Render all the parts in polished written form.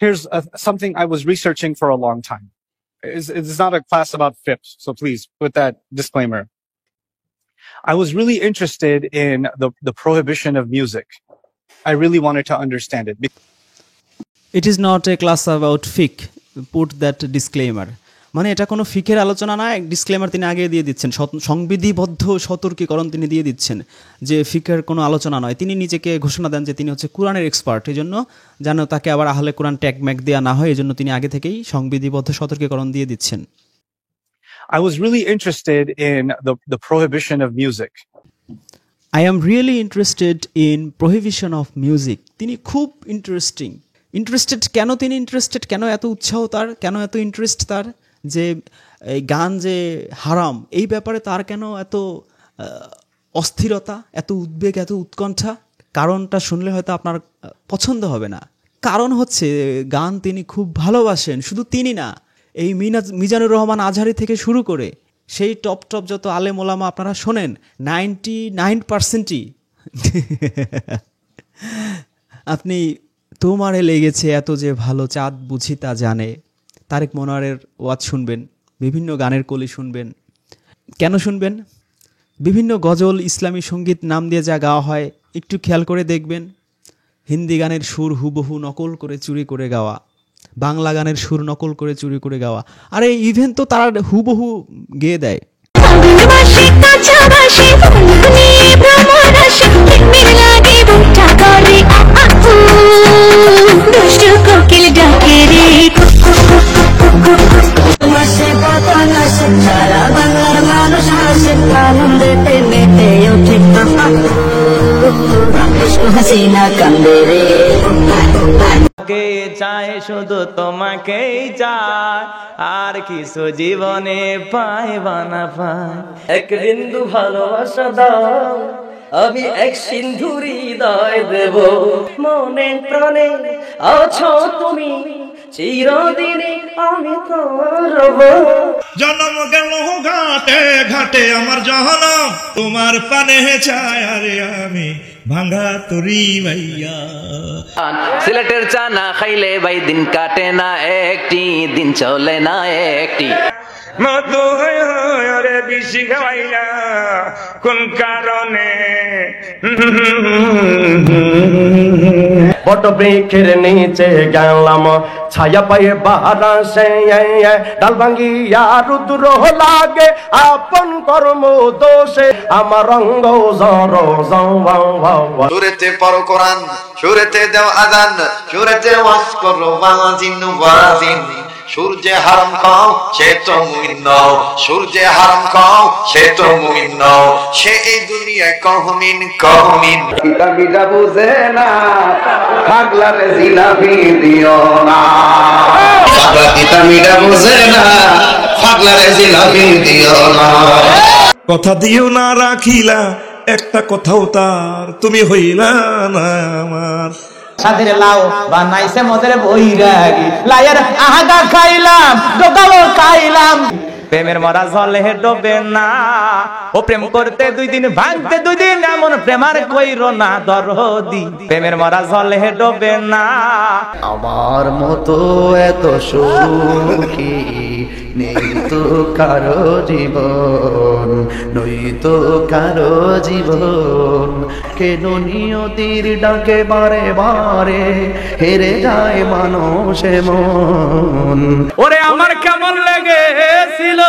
Here's something I was researching for a long time. It's not a class about FIPS, so please put that disclaimer. I was really interested in the prohibition of music. I really wanted to understand it. It is not a class about fiqh. Put that disclaimer. মানে এটা কোনো ফিকের আলোচনা না, এক disclaimer তিনি আগে দিয়ে দিচ্ছেন, সংবিধিবদ্ধ সতর্কীকরণ তিনি দিয়ে দিচ্ছেন যে ফিকের কোনো আলোচনা নয়। তিনি নিজেকে ঘোষণা দেন যে তিনি হচ্ছে কোরআনের এক্সপার্ট, এই জন্য যেন তাকে আবার আহলে কোরআন ট্যাগ ম্যাগ দেওয়া না হয়, এই জন্য তিনি আগে থেকেই সংবিধিবদ্ধ সতর্কীকরণ দিয়ে দিচ্ছেন। I was really interested in the prohibition of music. I am really interested in prohibition of music. তিনি খুব ইন্টারেস্টেড। কেন তিনি ইন্টারেস্টেড? কেন এত উৎসাহ তার? কেন এত ইন্টারেস্ট তার যে এই গান যে হারাম এই ব্যাপারে তার কেন এত অস্থিরতা, এত উদ্বেগ, এত উৎকণ্ঠা? কারণটা শুনলে হয়তো আপনার পছন্দ হবে না। কারণ হচ্ছে গান তিনি খুব ভালোবাসেন। শুধু তিনি না, এই মিজানুর রহমান আজহারি থেকে শুরু করে সেই টপ যত আলেম ওলামা আপনারা শোনেন, 99%ই আপনি তোমারে লেগেছে এত যে ভালো চাঁদ বুঝি তা জানে, তারেক মনোয়ারের ওয়াজ শুনবেন, বিভিন্ন গানের কলি শুনবেন। কেন শুনবেন? বিভিন্ন গজল, ইসলামী সঙ্গীত নাম দিয়ে যা গাওয়া হয় একটু খেয়াল করে দেখবেন। হিন্দি গানের সুর হুবহু নকল করে চুরি করে গাওয়া, বাংলা গানের সুর নকল করে চুরি করে গাওয়া, আর এই ইভেন্ট তো তারা হুবহু গেয়ে দেয়। চায় শুধু তোমাকেই চায়, আর কিছু জীবনে পাইবা না পায়। এক বিন্দু ভালোবাসা দাও, আমি এক সিন্ধুর হৃদয় দেব। মনে প্রাণে আছো তুমি, চিরদিনে আমি তোমার রব। জন্ম গেল ঘাটে ঘাটে আমার জহনম, তোমার পানে চায় আরে আমি ভাঙ্গা তরি ভাইয়া। সিলেটের চা না খাইলে ভাই দিন কাটে না একটি, দিন চলে না একটি। মতো রে বেশি খাওয়াইয়া কোন কারণে? বট বৃক্ষের নিচে গেলাম, ছায়া পায়ে বারাসে, ডাল ভাঙ্গিয়া রুদ্র লাগে আপন কর্ম দোষে, আমার অঙ্গ জর সুরেতে পড়ো কোরআন, সুরেতে দাও আযান, সুরেতে ওয়াজ করো ওয়াজিন। সূর্যে হারাম খাও সে তো মুমিন নও, সূর্যে হারাম খাও সে তো মুমিন নও, সে এই দুনিয়ায় কহমিন। কিতাবিটা বুঝে না, পাগলারে জিলাপি দিও না। কিতাবিটা বুঝে না, পাগলারে জিলাপি দিও না। কথা দিও না রাখিলা একটা কথাও তার, তুমি হইলা না আমার। সাদের লাউ বানাইছে মদের বৈরাগী, লাইয়ের আহাগা খাইলাম, ডোকাও খাইলাম। প্রেমের মরা জলে ডোবে না, ও প্রেম করতে 2 দিন ভাঙতে 2 দিন, এমন প্রেমার কইরো না দরদি। প্রেমের মরা জলে ডোবে না। আমার মতো এত সুখী নেই তো কারো জীবন, নই তো কারো জীবন। কেন নিয়তির ডাকে বারে বারে হেরে যায় মানুষ মন। ওরে আমার কেমন লেগেছিল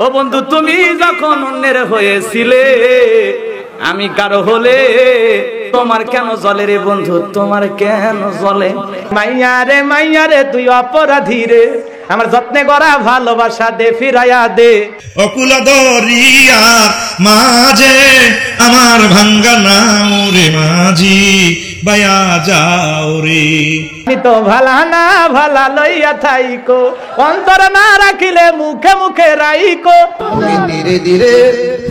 ও বন্ধু তুমি যখন অন্যের হয়েছিলে, আমি কারো হলে তোমার কেন জলে রে বন্ধু, তোমার কেন জলে? মাইয়ারে তুই অপরাধী রে, আমার যত্নে গড়া ভালোবাসা দে ফিরাইয়া দে। অকুল দরিয়া মাঝে আমার ভাঙ্গা নাও রে মাঝি, বায়া যাও রে। আমি তো ভালা না ভালা লইয়া থাইকো, অন্তর না রাখিলে মুখে মুখে রাইকো। ধীরে ধীরে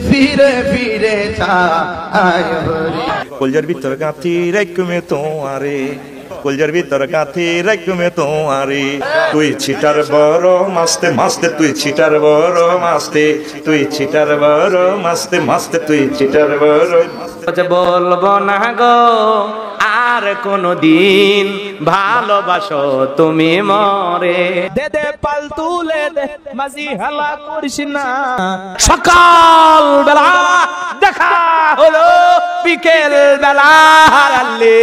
ফিরে ফিরে চাই কলজার ভিতর গাঁথি রাইকুমে তোমারে, কলজার ভিতর গাঁথি রাইকুমে তোমারে। তুই ছিটার বড় মাস্তে মাস্তে, তুই ছিটার বড় মাস্তে, তুই ছিটার বড় মাস্তে মাস্তে, তুই ছিটার বড়। বলবো না গো আর কোনদিন ভালোবাসো তুমি মরে। দে দে পাল তুলে দে মাঝি হেলা করিস না, সকাল বেলা দেখা হলো বিকেল বেলা হারালে।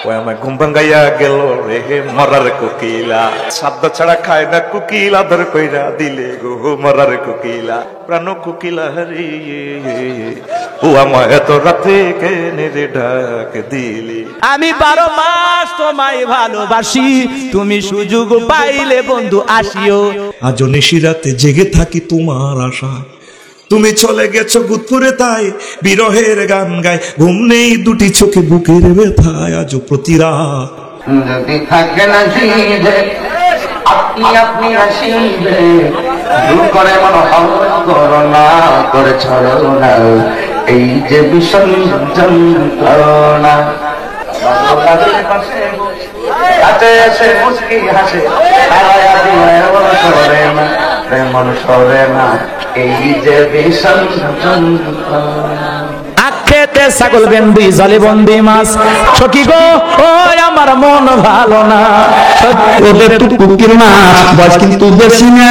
ওই আমার ঘুম ভাঙ্গাইয়া গেল রে মরার কোকিলা, শব্দ ছাড়া খায় না কোকিলা, ধর কইরা দিলে গো মরার কোকিলা, প্রাণ কোকিলা রে ও আমার এত রাতে কেনে রে ডাক দিলি। আমি 12 মাস তোমায় ভালোবাসি, তুমি সুযোগ পাইলে বন্ধু আসিও। আজ নিশি রাতে জেগে থাকি তোমার আশা, তুমি চলে গেছো গুদপুরে তাই বিরহের গান গায়, ঘুম নেই দুটি চোখে বুকের ব্যথায় আজ প্রতি রাত। যদি থাকে না জিবে আপনি আপনি আসিবে, দূর করে মন করোনা করে ছড়ো না, এই যে ভীষণ যন্ত্রণা। কাছে এসে মুচকি হাসে, মন সরে না, মন সরে না, এই যে ভীষণ যন্ত্রণা। আখেতে ছাগল বেন্দি জলে বন্দি মাছ, সখী গো ওই আমার মন ভালো না। ওদের টুকুকির মাছ বয়স কিন্তু বেশি না,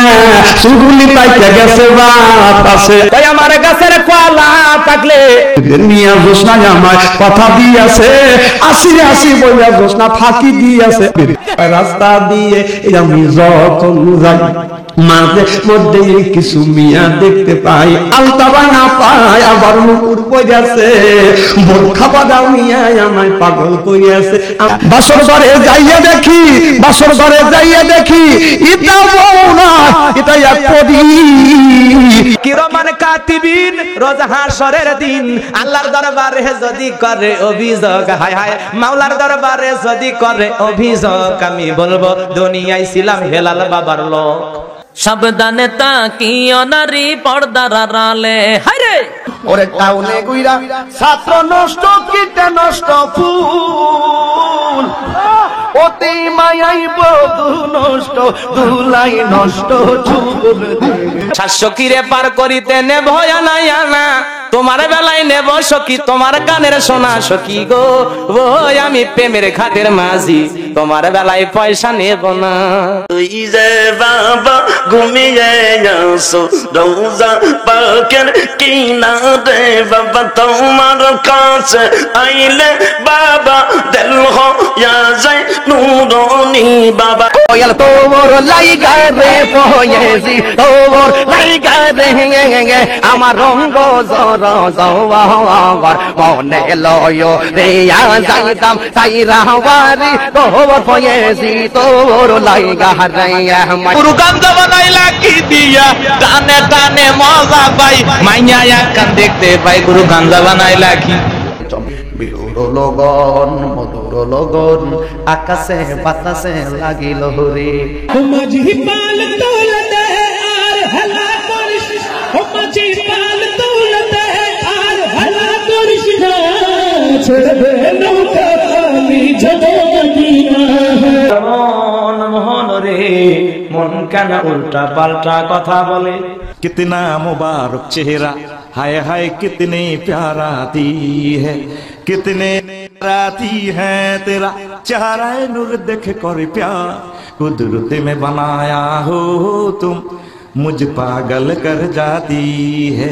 সুগুলি পাইতে গেছে বাপ আছে। তাই আমার গাছের কলা থাকলে নিয়া জোসনা আমায় কথা দিয়েছে, আসি আসি বইয়া জোসনা ফাঁকি দিয়েছে। রাস্তা দিয়ে আমি যখন যাই মাঝে মধ্যে কিছু মিয়া দেখতে পাই, আলতা বানা পাই আবার মুকুর পড়েছে, বোরখা বাঁধা মিয়া আমায় পাগল করিয়াছে। বাসর ঘরে যাইয়া দেখি, বাসর ঘরে যাইয়া দেখি, এটা বউ না এটা এক পরি। কিরমান কাতিবিন রোজ হাসরের দিন, আল্লাহর দরবারে যদি করে অভিযোগ, হায় হায় মাওলার দরবারে যদি করে অভিযোগ, আমি বলবো দুনিয়ায় ছিলাম হেলাল বাবার লোক। সাবধানে তাকিও নারী পর্দার আড়ালে, হায়রে ওরে টাউনে গুইরা ছাত্র নষ্ট কীটে নষ্ট ফুল, অতি মায়াই বধু নষ্ট দুলাই নষ্ট চুল। শাশ্বকিরে পার করিতে নে ভয়া নাই আনা, তোমার বেলায় নেব সখী তোমার কানের সোনা। সখী গো ওই আমি প্রেমের ঘাটের মাঝি, তোমার বেলায় পয়সা নেব না। তুই যে বাবা ঘুমিয়ে আসো রোজা পাকের কিনারে, বাবা তোমার কাছে আইলে বাবা দিল হইয়া যায় নুরানি বাবা। ওয়াল তোর লাইগা রে পয়েছি, তোর লাইগা রে আমার রঙ্গ জর জওয়ার মনে লয় রে যাইতাম সাইরা বাড়ি, তোর পয়েছি তোর লাইগা রে আমার। পুরো গান্দা বানাইলা কি দিয়া, টানে টানে মজা পাই, মাইয়া একখান দেখতে পাই, গুরু গান্দা বানাইলা কি। বিহুর লগন মধুর লগন, আকাশে বাতাসে লাগিল রে। মাঝি পাল তোলতে আর হেলা করিস, মাঝি পাল তোলতে আর হেলা করিস না, ছেড়ে নৌকা আমি যাব মদিনা। মন মোহন রে মন কেন উল্টা পাল্টা কথা বলে। कितना मुबारक चेहरा, हाय हाय कितने प्यारा दी है, कितने राती है तेरा चेहरा नूर देख कर प्यार, कुदरत में बनाया हो तुम मुझ पागल कर जाती है।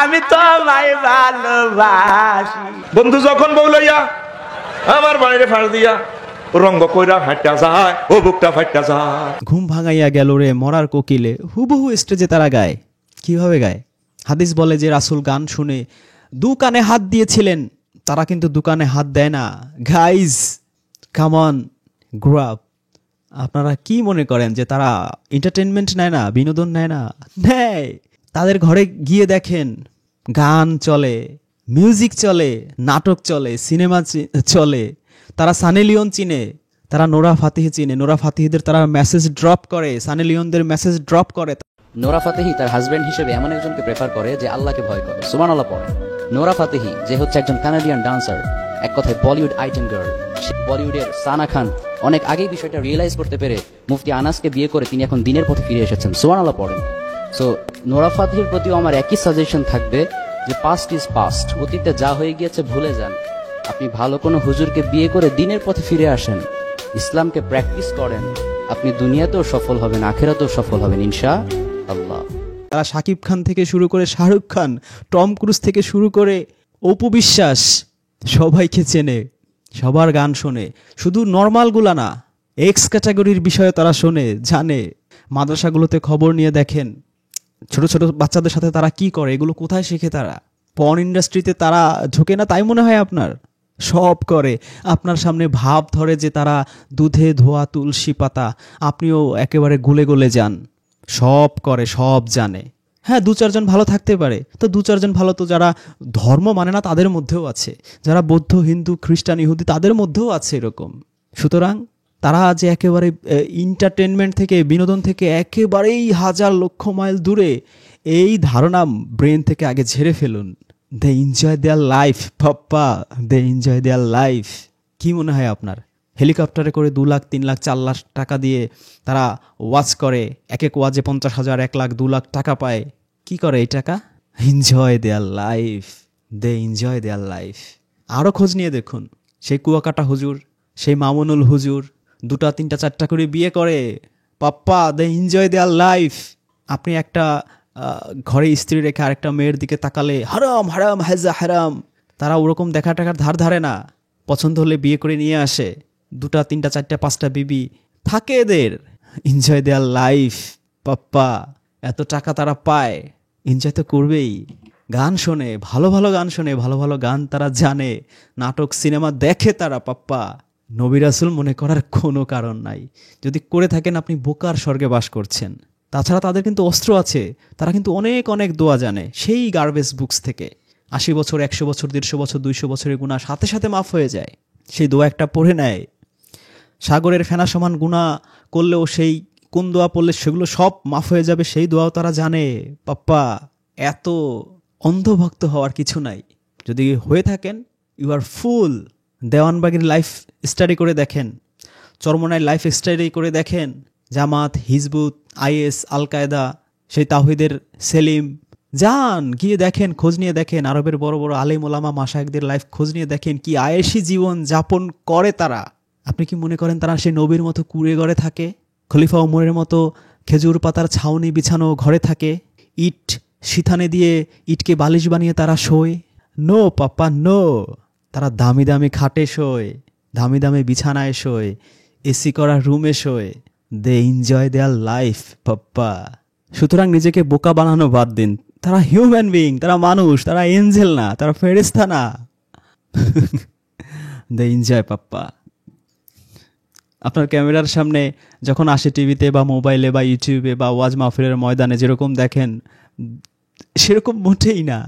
আমি তোমায় ভালোবাসি। বন্ধু যখন বউ লইয়া আমার বাইরে ফাড় দিয়া রঙ্গ কইরা হাঁটা যায়, ও বুকটা ফাইটা যায়। ঘুম ভাঙাইয়া গেল রে মরার কোকিলে, হুবহু স্টেজে তারা গায়। কিভাবে গায়? হাদিস বলে যে রাসূল গান শুনে দুকানে হাত দিয়েছিলেন, তারা কিন্তু দোকানে হাত দেয় না। Guys come on grow up. আপনারা কি মনে করেন যে তারা এন্টারটেনমেন্ট নেয় না, বিনোদন নেয় না? নেয়। তাদের ঘরে গিয়ে দেখেন গান চলে, মিউজিক চলে, নাটক চলে, সিনেমা চলে। তারা সানি লিওন চিনে, তারা নোরা ফাতেহি চিনে, নোরা ফাতেহিদের তারা মেসেজ ড্রপ করে, সানি লিওনদের মেসেজ ড্রপ করে। নোরা ফাতেহি তার হাজবেন্ড হিসেবে এমন একজনকে প্রেফার করে যে আল্লাহকে ভয় করে, সুবহানাল্লাহ পড়ে। নোরা ফাতেহি যে হচ্ছে একজন কানাডিয়ান ডান্সার, এক কথায় বলিউড আইটেম গার্ল। বলিউডের সানা খান অনেক আগেই বিষয়টা রিয়েলাইজ করতে পেরে মুফতি আনাসকে বিয়ে করে তিনি এখন দিনের পথে ফিরে এসেছেন, সুবহানাল্লাহ পড়েন। সো নোরা ফাতেহির প্রতিও আমার একই সাজেশন থাকবে যে পাস্ট ইজ পাস্ট, অতীতে যা হয়ে গিয়েছে ভুলে যান। আপনি ভালো কোনো হুজুরকে বিয়ে করে দিনের পথে ফিরে আসেন, ইসলামকে প্র্যাকটিস করেন, আপনি দুনিয়াতেও সফল হবেন, আখেরাতেও সফল হবেন ইনশাআল্লাহ। তারা শাকিব খান থেকে শুরু করে শাহরুখ খান, টম ক্রুজ থেকে শুরু করে অপু বিশ্বাস সবাইকে চেনে, সবার গান শোনে, শুধু নর্মালগুলা না, এক্স ক্যাটাগরির বিষয়ে তারা শোনে, জানে। মাদ্রাসাগুলোতে খবর নিয়ে দেখেন ছোট ছোট বাচ্চাদের সাথে তারা কি করে, এগুলো কোথায় শেখে তারা। পর্ন ইন্ডাস্ট্রিতে তারা ঢোকে না তাই মনে হয় আপনার? সব করে, আপনার সামনে ভাব ধরে যে তারা দুধে ধোয়া তুলসী পাতা, আপনিও একেবারে গলে গলে যান। সব করে, সব জানে। হ্যাঁ, 2-4 জন ভালো থাকতে পারে, তো 2-4 জন ভালো তো যারা ধর্ম মানে না তাদের মধ্যেও আছে, যারা বৌদ্ধ, হিন্দু, খ্রিস্টান, ইহুদি তাদের মধ্যেও আছে এরকম। সুতরাং তারা যে একেবারে এন্টারটেনমেন্ট থেকে, বিনোদন থেকে একেবারেই হাজার লক্ষ মাইল দূরে, এই ধারণা ব্রেন থেকে আগে ঝেড়ে ফেলুন। দে এনজয় দেয়ার লাইফ পাপ্পা, দে এনজয় দেয়ার লাইফ। কি মনে হয় আপনার? হেলিকপ্টারে করে 2 লাখ, 3 লাখ, 4 লাখ টাকা দিয়ে তারা ওয়াচ করে, এক এক ওয়াজে 50,000, 1 লাখ, 2 লাখ টাকা পায়। কি করে এই টাকা? Enjoy their life, they enjoy their life. আরও খোঁজ নিয়ে দেখুন, সেই কুয়াকাটা হুজুর, সেই মামুনুল হুজুর 2টা, 3টা, 4টা করে বিয়ে করে। পাপ্পা, দে এনজয় দেয়ার লাইফ। আপনি একটা ঘরে স্ত্রী রেখে আরেকটা মেয়ের দিকে তাকালে হারাম হারাম হাজা হারাম, তারা ওরকম দেখা টাকার ধার ধারে না। পছন্দ হলে বিয়ে করে নিয়ে আসে, 2টা, 3টা, 4টা, 5টা বিবি থাকে এদের। এনজয় দেয়ার লাইফ পাপ্পা। এত টাকা তারা পায়, এনজয় তো করবেই। গান শোনে, ভালো ভালো গান শোনে, ভালো ভালো গান তারা জানে, নাটক সিনেমা দেখে তারা পাপ্পা। নবী রাসূল মনে করার কোনো কারণ নাই। যদি করে থাকেন আপনি বোকার স্বর্গে বাস করছেন। তাছাড়া তাদের কিন্তু অস্ত্র আছে, তারা কিন্তু অনেক অনেক দোয়া জানে, সেই গার্বেজ বুকস থেকে। 80 বছর, 100 বছর, 150 বছর, 200 বছরের গুনাহ সাথে সাথে মাফ হয়ে যায়, সেই দোয়া একটা পড়ে নেয়। সাগরের ফেনা সমান গুনাহ করলেও সেই কোন দোয়া পড়লে সেগুলো সব মাফ হয়ে যাবে, সেই দোয়াও তারা জানে পাপ্পা। এত অন্ধভক্ত হওয়ার কিছু নাই। যদি হয়ে থাকেন, ইউ আর ফুল। দেওয়ানবাগির লাইফ স্টাডি করে দেখেন, চরমনায় লাইফ স্টাডি করে দেখেন, জামাত, হিজবুত, IS, আল কায়দা, সেই তাওহীদের সেলিম, যান গিয়ে দেখেন, খোঁজ নিয়ে দেখেন। আরবের বড় বড় আলেম ওলামা মাশায়েখদের লাইফ খোঁজ নিয়ে দেখেন, কি আয়েশি জীবন যাপন করে তারা। আপনি কি মনে করেন তারা সেই নবীর মতো কুড়ে ঘরে থাকে? খলিফা ওমরের মতো খেজুর পাতার ছাউনি বিছানো ঘরে থাকে? ইট সিথানে দিয়ে ইটকে বালিশ বানিয়ে তারা শোয়? নো পাপ্পা, নো। তারা দামি দামি খাটে শোয়, দামি দামি বিছানায় শোয়, এসি করা রুমে শোয়। দে এনজয় দেয়ার লাইফ পাপ্পা। সুতরাং নিজেকে বোকা বানানো বাদ দিন। তারা হিউম্যান বিইং, তারা মানুষ, তারা এঞ্জেল না, তারা ফেরেশতা না। দে এনজয় পাপ্পা। আপনার ক্যামেরার সামনে যখন আসে, টিভিতে বা মোবাইলে বা ইউটিউবে বা ওয়াজ মাহফিলের ময়দানে যেরকম দেখেন, সেরকম মোটেই না।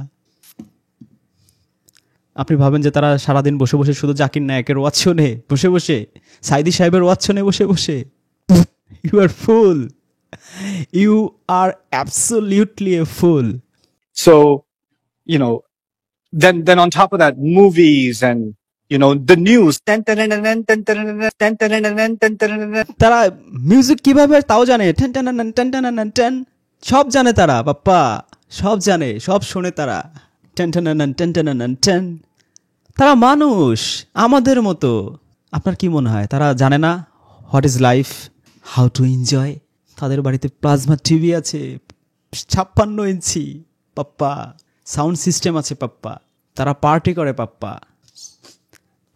আপনি ভাবেন যে তারা সারাদিন বসে বসে শুধু জাকির নায়কের ওয়াজ শোনে, বসে বসে সাইদি সাহেবের ওয়াজ শোনে বসে বসে। You are fool. You are absolutely a fool. So, then on top of that, movies and, the news. তারা মিউজিক কিভাবে তাও জানে, সব জানে তারা বাপ্পা, সব জানে, সব শোনে তারা। তারা মানুষ আমাদের মতো। আপনার কি মনে হয় তারা জানে না what is life, how to enjoy? তাদের বাড়িতে প্লাজমা টিভি আছে 56 ইঞ্চি পাপ্পা, সাউন্ড সিস্টেম আছে পাপ্পা, তারা পার্টি করে পাপ্পা।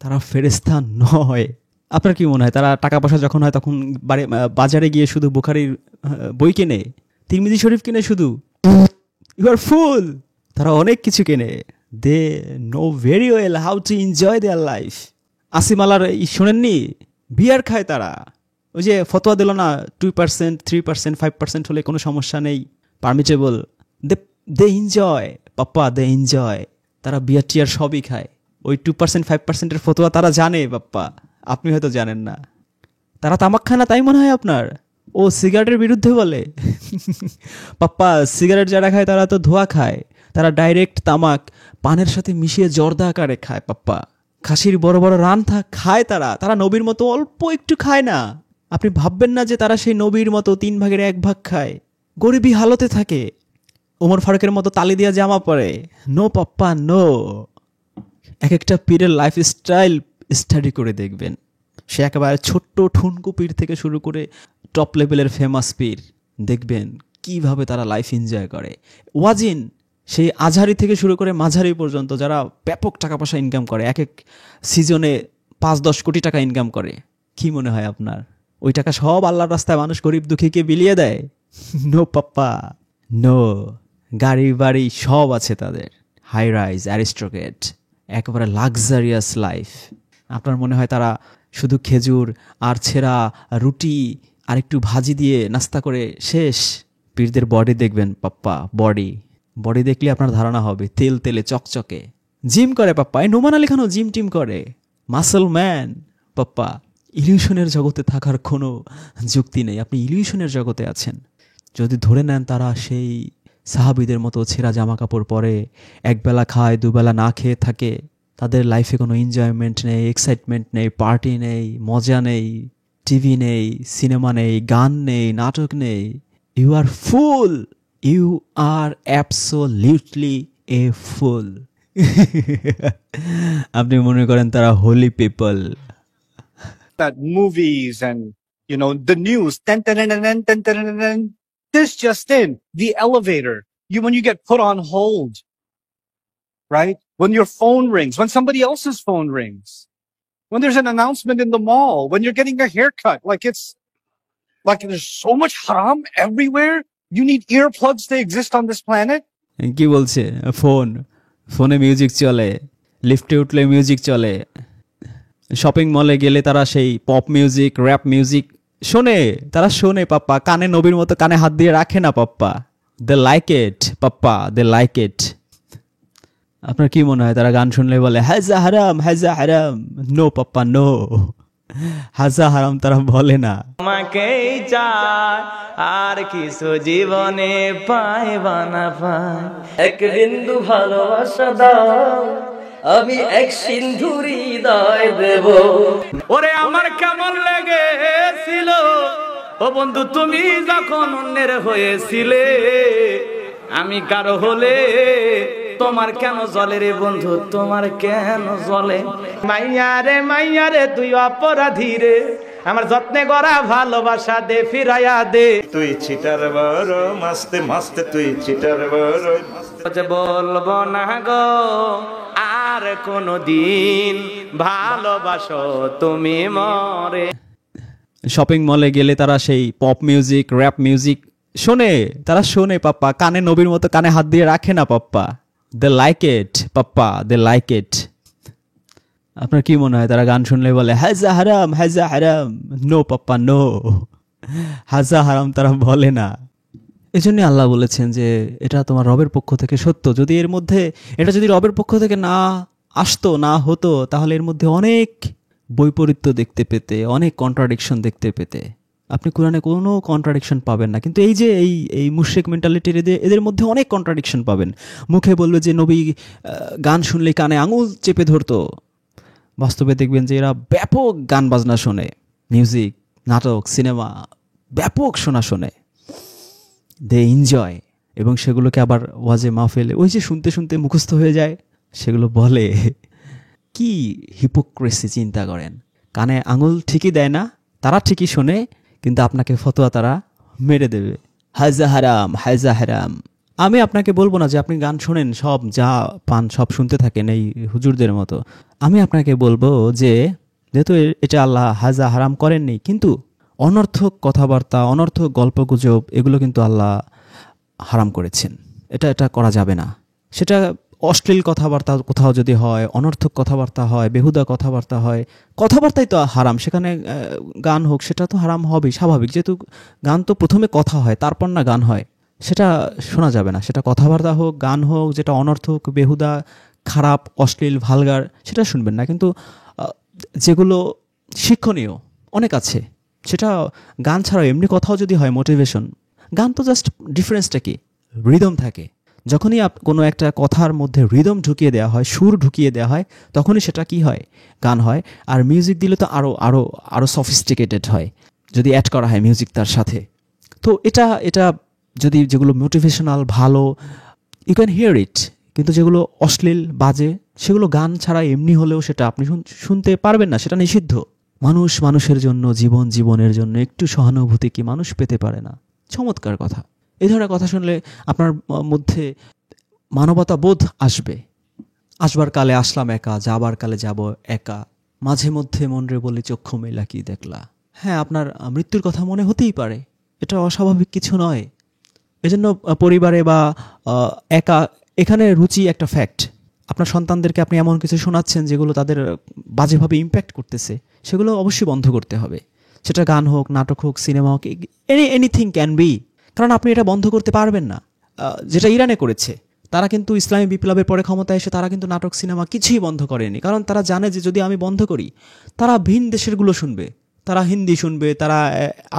তারা ফেরেশতা নয়। আপনার কি মনে হয় তারা টাকা পয়সা যখন হয় তখন বাজারে গিয়ে শুধু বুখারীর বই কেনে, তিরমিজি শরীফ কিনে শুধু? You are fool. তারা অনেক কিছু কেনে। They know very well how to enjoy their life. আসিম আলার শোনেননি? বিয়ার খায় তারা। ওই যে ফতোয়া দিল না, 2%, 3%, 5% হলে কোনো সমস্যা নেই, পারমিটেবল। দে এনজয় পাপ্পা, দে এনজয়। তারা বিয়ার টিয়ার সবই খায়। ওই 2%, 5%-এর ফতোয়া তারা জানে বাপ্পা, আপনি হয়তো জানেন না। তারা তামাক খায় না তাই মনে হয় আপনার? ও সিগারেটের বিরুদ্ধে বলে? পাপ্পা, সিগারেট যারা খায় তারা তো ধোয়া খায়, তারা ডাইরেক্ট তামাক পানের সাথে মিশিয়ে জর্দা আকারে খায় পাপ্পা। খাসির বড় বড় রান্না খায় তারা। তারা নবীর মতো অল্প একটু খায় না। আপনি ভাববেন না যে তারা সেই নবীর মতো 3 ভাগের 1 ভাগ খায়, গরিবী হালতে থাকে, ওমর ফারুকের মতো তালি দিয়া জামা পরে। নো পাপ্পা, নো। এক একটা পীরের লাইফস্টাইল স্টাডি করে দেখবেন। সে একেবারে ছোট্ট ঠুনকু পীর থেকে শুরু করে টপ লেভেলের ফেমাস পীর, দেখবেন কিভাবে তারা লাইফ এনজয় করে। ওয়াজিন সেই আজহারি থেকে শুরু করে মাঝারি পর্যন্ত যারা ব্যাপক টাকা পয়সা ইনকাম করে, এক এক সিজনে 5-10 কোটি টাকা ইনকাম করে, কি মনে হয় আপনার ওই টাকা সব আল্লাহর রাস্তায় মানুষ গরিব দুঃখীকে বিলিয়ে দেয়? নো পাপ্পা, নো। গাড়ি বাড়ি সব আছে তাদের, হাই রাইজ, অ্যারিস্টোক্রেট, একেবারে লাক্সারিয়াস লাইফ। আপনার মনে হয় তারা শুধু খেজুর আর ছেঁড়া রুটি আর একটু ভাজি দিয়ে নাস্তা করে শেষ? পীরদের বডি দেখবেন পাপ্পা, বডি দেখলে আপনার ধারণা হবে তেল তেলে চকচকে। জিম করে পাপ্পা, এই নোমান আলী খানও জিম টিম করে, মাসল ম্যান পাপ্পা। ইলিউশনের জগতে থাকার কোনো যুক্তি নেই, আপনি ইলিউশনের জগতে আছেন। যদি ধরে নেন তারা সেই সাহাবীদের মতো ছেঁড়া জামা কাপড় পরে, একবেলা খায় দুবেলা না খেয়ে থাকে, তাদের লাইফে কোনো এনজয়মেন্ট নেই, এক্সাইটমেন্ট নেই, পার্টি নেই, মজা নেই, টিভি নেই, সিনেমা নেই, গান নেই, নাটক নেই, you are fool, you are absolutely a fool. আপনি মনে করেন তারা holy people. That movies and, you know, the news, dun, dun, dun, dun, dun, dun, dun, dun. This just in, the elevator, when you get put on hold, right? When your phone rings, when somebody else's phone rings, when there's an announcement in the mall, when you're getting a haircut, like there's so much haram everywhere. You need earplugs to exist on this planet. কি বলছে? ফোনে music চলে, লিফটে উঠলে music চলে, shopping মলে গেলে তারা সেই পপ মিউজিক, র্যাপ মিউজিক শোনে, তারা শোনে পাপ্পা, কানে নবীর মতো কানে হাত দিয়ে রাখে না পাপ্পা। দে লাইক ইট পাপ্পা, দে লাইক ইট। আপনার কি মনে হয় তারা গান শুনলে বলে হাজা হারাম, হাজা হারাম? নো পাপ্পা, নো, হাজা হারাম তারা বলে না। আমাকেই চায় আর কিছু জীবনে পাইবা না পাই, এক বিন্দু ভালোবাসা দাও, আমি এক সিন্ধু হৃদয় দেব। ওরে আমার কেমন লেগেছিল ও বন্ধু তুমি যখন অন্যের হয়েছিলে, আমি কারো হলে তোমার কেন জলে রে বন্ধু, তোমার কেন জলে? মাইয়ারে তুই অপরাধী রে, আমার যত্নে গড়া ভালোবাসা দে ফিরাইয়া দে। তুই চিটার বড় মাস্তে মাস্তে, তুই চিটার বড়। বলবো না গো আর কোনো দিন, ভালোবাসো তুমি মরে। শপিং মলে গেলে তারা সেই পপ মিউজিক, র্যাপ মিউজিক শোনে, তারা শোনে পাপ্পা, কানে নবীর মতো কানে হাত দিয়ে রাখে না পাপ্পা। দে লাইক ইট পাপ্পা, দে লাইক ইট। আপনার কি মনে হয় তারা গান শুনলে বলে হাজা হারাম, হাজা হারাম? নো পাপ্পা, নো, হাজা হারাম তারা বলে না। এই জন্য আল্লাহ বলেছেন যে এটা তোমার রবের পক্ষ থেকে সত্য। যদি এর মধ্যে এটা যদি রবের পক্ষ থেকে না আসতো, না হতো, তাহলে এর মধ্যে অনেক বৈপরীত্য দেখতে পেতে, অনেক কন্ট্রাডিকশন দেখতে পেতে। আপনি কোরআনে কোনো কন্ট্রাডিকশন পাবেন না, কিন্তু এই যে এই মুশরিক মেন্টালিটির এদের মধ্যে অনেক কন্ট্রাডিকশন পাবেন। মুখে বলবে যে নবী গান শুনলে কানে আঙুল চেপে ধরতো, বাস্তবে দেখবেন যে এরা ব্যাপক গান বাজনা শোনে, মিউজিক, নাটক, সিনেমা ব্যাপক শোনে, দে এনজয়, এবং সেগুলোকে আবার ওয়াজে মাহফিলে ওই যে শুনতে শুনতে মুখস্থ হয়ে যায়, সেগুলো বলে। কি হিপোক্রেসি চিন্তা করেন। কানে আঙুল ঠিকই দেয় না, তারা ঠিকই শোনে, কিন্তু আপনাকে ফতোয়া তারা মেরে দেবে, হাজা হারাম, হাজা হারাম। আমি আপনাকে বলবো না যে আপনি গান শোনেন, সব যা পান সব শুনতে থাকেন এই হুজুরদের মতো। আমি আপনাকে বলবো যে যেহেতু এটা আল্লাহ হাজা হারাম করেননি, কিন্তু অনর্থক কথাবার্তা, অনর্থক গল্পগুজব এগুলো কিন্তু আল্লাহ হারাম করেছেন। এটা করা যাবে না। সেটা অশ্লীল কথাবার্তা কোথাও যদি হয়, অনর্থক কথাবার্তা হয়, বেহুদা কথাবার্তা হয়, কথাবার্তাই তো হারাম, সেখানে গান হোক সেটা তো হারাম হবেই, স্বাভাবিক। যেহেতু গান তো প্রথমে কথা হয় তারপর না গান হয়, সেটা শোনা যাবে না। সেটা কথাবার্তা হোক, গান হোক, যেটা অনর্থক, বেহুদা, খারাপ, অশ্লীল, ভালগার, সেটা শুনবেন না। কিন্তু যেগুলো শিক্ষণীয় অনেক আছে, সেটা গান ছাড়াও এমনি কথাও যদি হয়, মোটিভেশন, গান তো জাস্ট ডিফারেন্সটা কি, রিদম থাকে। যখনই কোনো একটা কথার মধ্যে রিদম ঢুকিয়ে দেওয়া হয়, সুর ঢুকিয়ে দেওয়া হয়, তখনই সেটা কি হয়, গান হয়। আর মিউজিক দিলে তো আরও সফিস্টিকেটেড হয় যদি অ্যাড করা হয় মিউজিক তার সাথে। তো এটা যদি যেগুলো মোটিভেশনাল ভালো, ইউ ক্যান হিয়ার ইট, কিন্তু যেগুলো অশ্লীল বাজে সেগুলো গান ছাড়া এমনি হলেও সেটা আপনি শুনতে পারবেন না, সেটা নিষিদ্ধ। মানুষ মানুষের জন্য, জীবনের জন্য একটু সহানুভূতি কি মানুষ পেতে পারে না? চমৎকার কথা। এই ধরনের কথা শুনলে আপনার মধ্যে মানবতা বোধ আসবে। আসবার কালে আসলাম একা, যাবার কালে যাব একা, মাঝে মধ্যে মনরে বলি চক্ষু মেলা কি দেখলা। হ্যাঁ, আপনার মৃত্যুর কথা মনে হতেই পারে, এটা অস্বাভাবিক কিছু নয়। এজন্য পরিবারে বা একা, এখানে রুচি একটা ফ্যাক্ট। আপনার সন্তানদেরকে আপনি এমন কিছু শোনাচ্ছেন যেগুলো তাদের বাজেভাবে ইম্প্যাক্ট করতেছে, সেগুলো অবশ্যই বন্ধ করতে হবে। সেটা গান হোক, নাটক হোক, সিনেমা হোক, এনিথিং ক্যান বি। কারণ আপনি এটা বন্ধ করতে পারবেন না। যেটা ইরানে করেছে, তারা কিন্তু ইসলামী বিপ্লবের পরে ক্ষমতায় এসে তারা কিন্তু নাটক সিনেমা কিছুই বন্ধ করেনি। কারণ তারা জানে যে যদি আমি বন্ধ করি, তারা ভিন দেশেরগুলো শুনবে, তারা হিন্দি শুনবে, তারা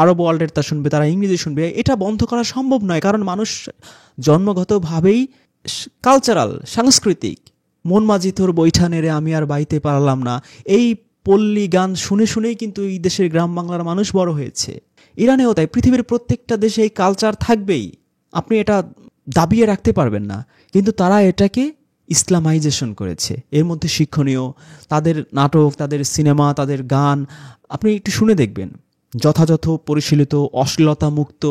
আরব ওয়ার্ল্ডের তা শুনবে, তারা ইংরেজি শুনবে। এটা বন্ধ করা সম্ভব নয়, কারণ মানুষ জন্মগতভাবেই কালচারাল, সাংস্কৃতিক। মন মাঝি তোর বৈঠা নেড়ে আমি আর বাইতে পারলাম না, এই পল্লী গান শুনে শুনেই কিন্তু এই দেশের গ্রাম বাংলার মানুষ বড় হয়েছে। ইরানেও তাই, পৃথিবীর প্রত্যেকটা দেশে এই কালচার থাকবেই, আপনি এটা দাবিয়ে রাখতে পারবেন না। কিন্তু তারা এটাকে ইসলামাইজেশন করেছে। এর মধ্যে শিক্ষণীয় তাদের নাটক, তাদের সিনেমা, তাদের গান আপনি একটু শুনে দেখবেন, যথাযথ পরিশীলিত, অশ্লীলতা মুক্ত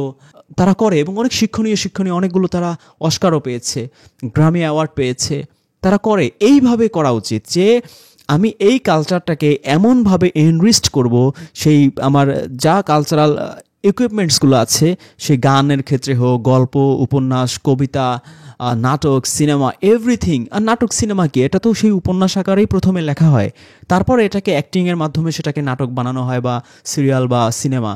তারা করে, এবং অনেক শিক্ষণীয় অনেকগুলো তারা অস্কারও পেয়েছে, গ্র্যামি অ্যাওয়ার্ড পেয়েছে। তারা করে, এইভাবে করা উচিত যে আমি এই কালচারটাকে এমনভাবে এনরিস্ট করব, সেই আমার যা কালচারাল ইকুইপমেন্টসগুলো আছে, সেই গানের ক্ষেত্রে হোক, গল্প, উপন্যাস, কবিতা, নাটক, সিনেমা, এভরিথিং। আর নাটক সিনেমা কি, এটা তো সেই উপন্যাস আকারেই প্রথমে লেখা হয়, তারপরে এটাকে অ্যাক্টিংয়ের মাধ্যমে সেটাকে নাটক বানানো হয় বা সিরিয়াল বা সিনেমা।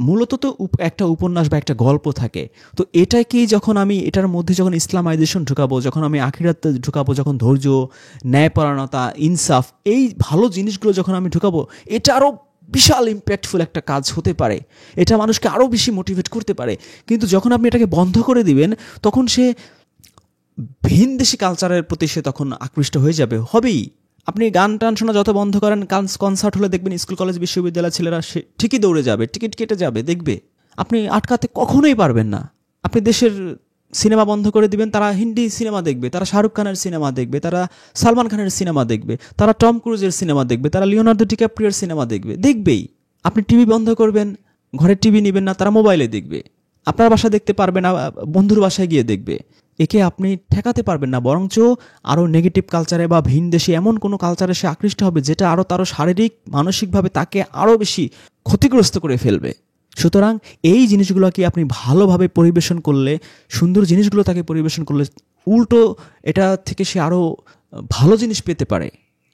মূলত তো একটা উপন্যাস বা একটা গল্প থাকে। তো এটাকেই যখন আমি এটার মধ্যে যখন ইসলামাইজেশন ঢুকাবো, যখন আমি আখিরাত ঢুকাবো, যখন ধৈর্য, ন্যায়পরায়ণতা, ইনসাফ, এই ভালো জিনিসগুলো যখন আমি ঢুকাবো, এটা আরও বিশাল ইম্প্যাক্টফুল একটা কাজ হতে পারে। এটা মানুষকে আরও বেশি মোটিভেট করতে পারে। কিন্তু যখন আপনি এটাকে বন্ধ করে দিবেন, তখন সে ভিনদেশি কালচারের প্রতি সে তখন আকৃষ্ট হয়ে যাবে, হবেই। আপনি গান টান শোনা যত বন্ধ করেন, কনসার্ট হলে দেখবেন স্কুল কলেজ বিশ্ববিদ্যালয়ের ছেলেরা সে ঠিকই দৌড়ে যাবে, টিকিট কেটে যাবে, দেখবে। আপনি আটকাতে কখনোই পারবেন না। আপনি দেশের সিনেমা বন্ধ করে দিবেন, তারা হিন্দি সিনেমা দেখবে, তারা শাহরুখ খানের সিনেমা দেখবে, তারা সালমান খানের সিনেমা দেখবে, তারা টম ক্রুজের সিনেমা দেখবে, তারা লিওনার্দো ডিক্যাপ্রিওর সিনেমা দেখবেই। আপনি টিভি বন্ধ করবেন, ঘরে টিভি নেবেন না, তারা মোবাইলে দেখবে। আপনার বাসায় দেখতে পারবে না, বন্ধুর বাসায় গিয়ে দেখবে। একে আপনি ঠেকাতে পারবেন না, বরঞ্চ আরও নেগেটিভ কালচারে বা ভিন দেশে এমন কোনো কালচারে সে আকৃষ্ট হবে যেটা আরও তারও শারীরিক, মানসিকভাবে তাকে আরও বেশি ক্ষতিগ্রস্ত করে ফেলবে। সুতরাং এই জিনিসগুলোকে আপনি ভালোভাবে পরিবেশন করলে, সুন্দর জিনিসগুলো তাকে পরিবেশন করলে, উল্টো এটা থেকে সে আরও ভালো জিনিস পেতে পারে,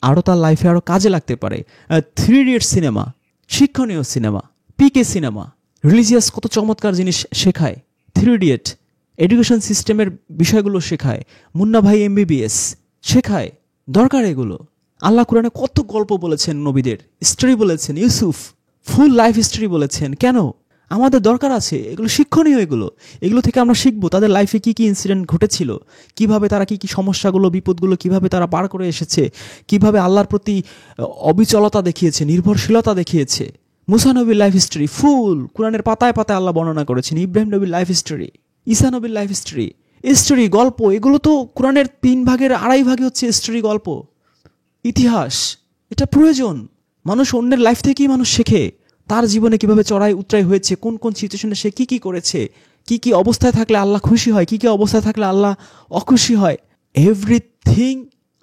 আরও তার লাইফে আরও কাজে লাগতে পারে। 3 ইডিয়টস সিনেমা, শিক্ষণীয় সিনেমা, পিকে সিনেমা, রিলিজিয়াস কত চমৎকার জিনিস শেখায়। 3 ইডিয়ট এডুকেশন সিস্টেমের বিষয়গুলো শেখায়। মুন্না ভাই MBBS শেখায়, দরকার এগুলো। আল্লাহ কোরআনে কত গল্প বলেছেন, নবীদের স্টোরি বলেছেন, ইউসুফ ফুল লাইফ হিস্ট্রি বলেছেন। কেন? আমাদের দরকার আছে এগুলো, শিক্ষণীয় এগুলো থেকে আমরা শিখবো তাদের লাইফে কি কি ইনসিডেন্ট ঘটেছিল, কিভাবে তারা কি কি সমস্যাগুলো, বিপদগুলো কিভাবে তারা পার করে এসেছে, কিভাবে আল্লাহর প্রতি অবিচলতা দেখিয়েছে, নির্ভরশীলতা দেখিয়েছে। মুসা নবীর লাইফ হিস্ট্রি ফুল কোরআনের পাতায় পাতায় আল্লাহ বর্ণনা করেছেন। ইব্রাহিম নবীর লাইফ হিস্ট্রি, ঈসা নবীর লাইফ হিস্ট্রি, গল্প, এগুলো তো কোরআনের 3 ভাগের 2.5 ভাগে হচ্ছে হিস্ট্রি, গল্প, ইতিহাস। এটা প্রয়োজন। মানুষ অন্যের লাইফ থেকেই মানুষ শেখে, তার জীবনে কিভাবে চড়াই উতরাই হয়েছে, কোন কোন সিচুয়েশনে সে কি কি করেছে, কি কি অবস্থায় থাকলে আল্লাহ খুশি হয়, কি কি অবস্থায় থাকলে আল্লাহ অখুশি হয়। এভরিথিং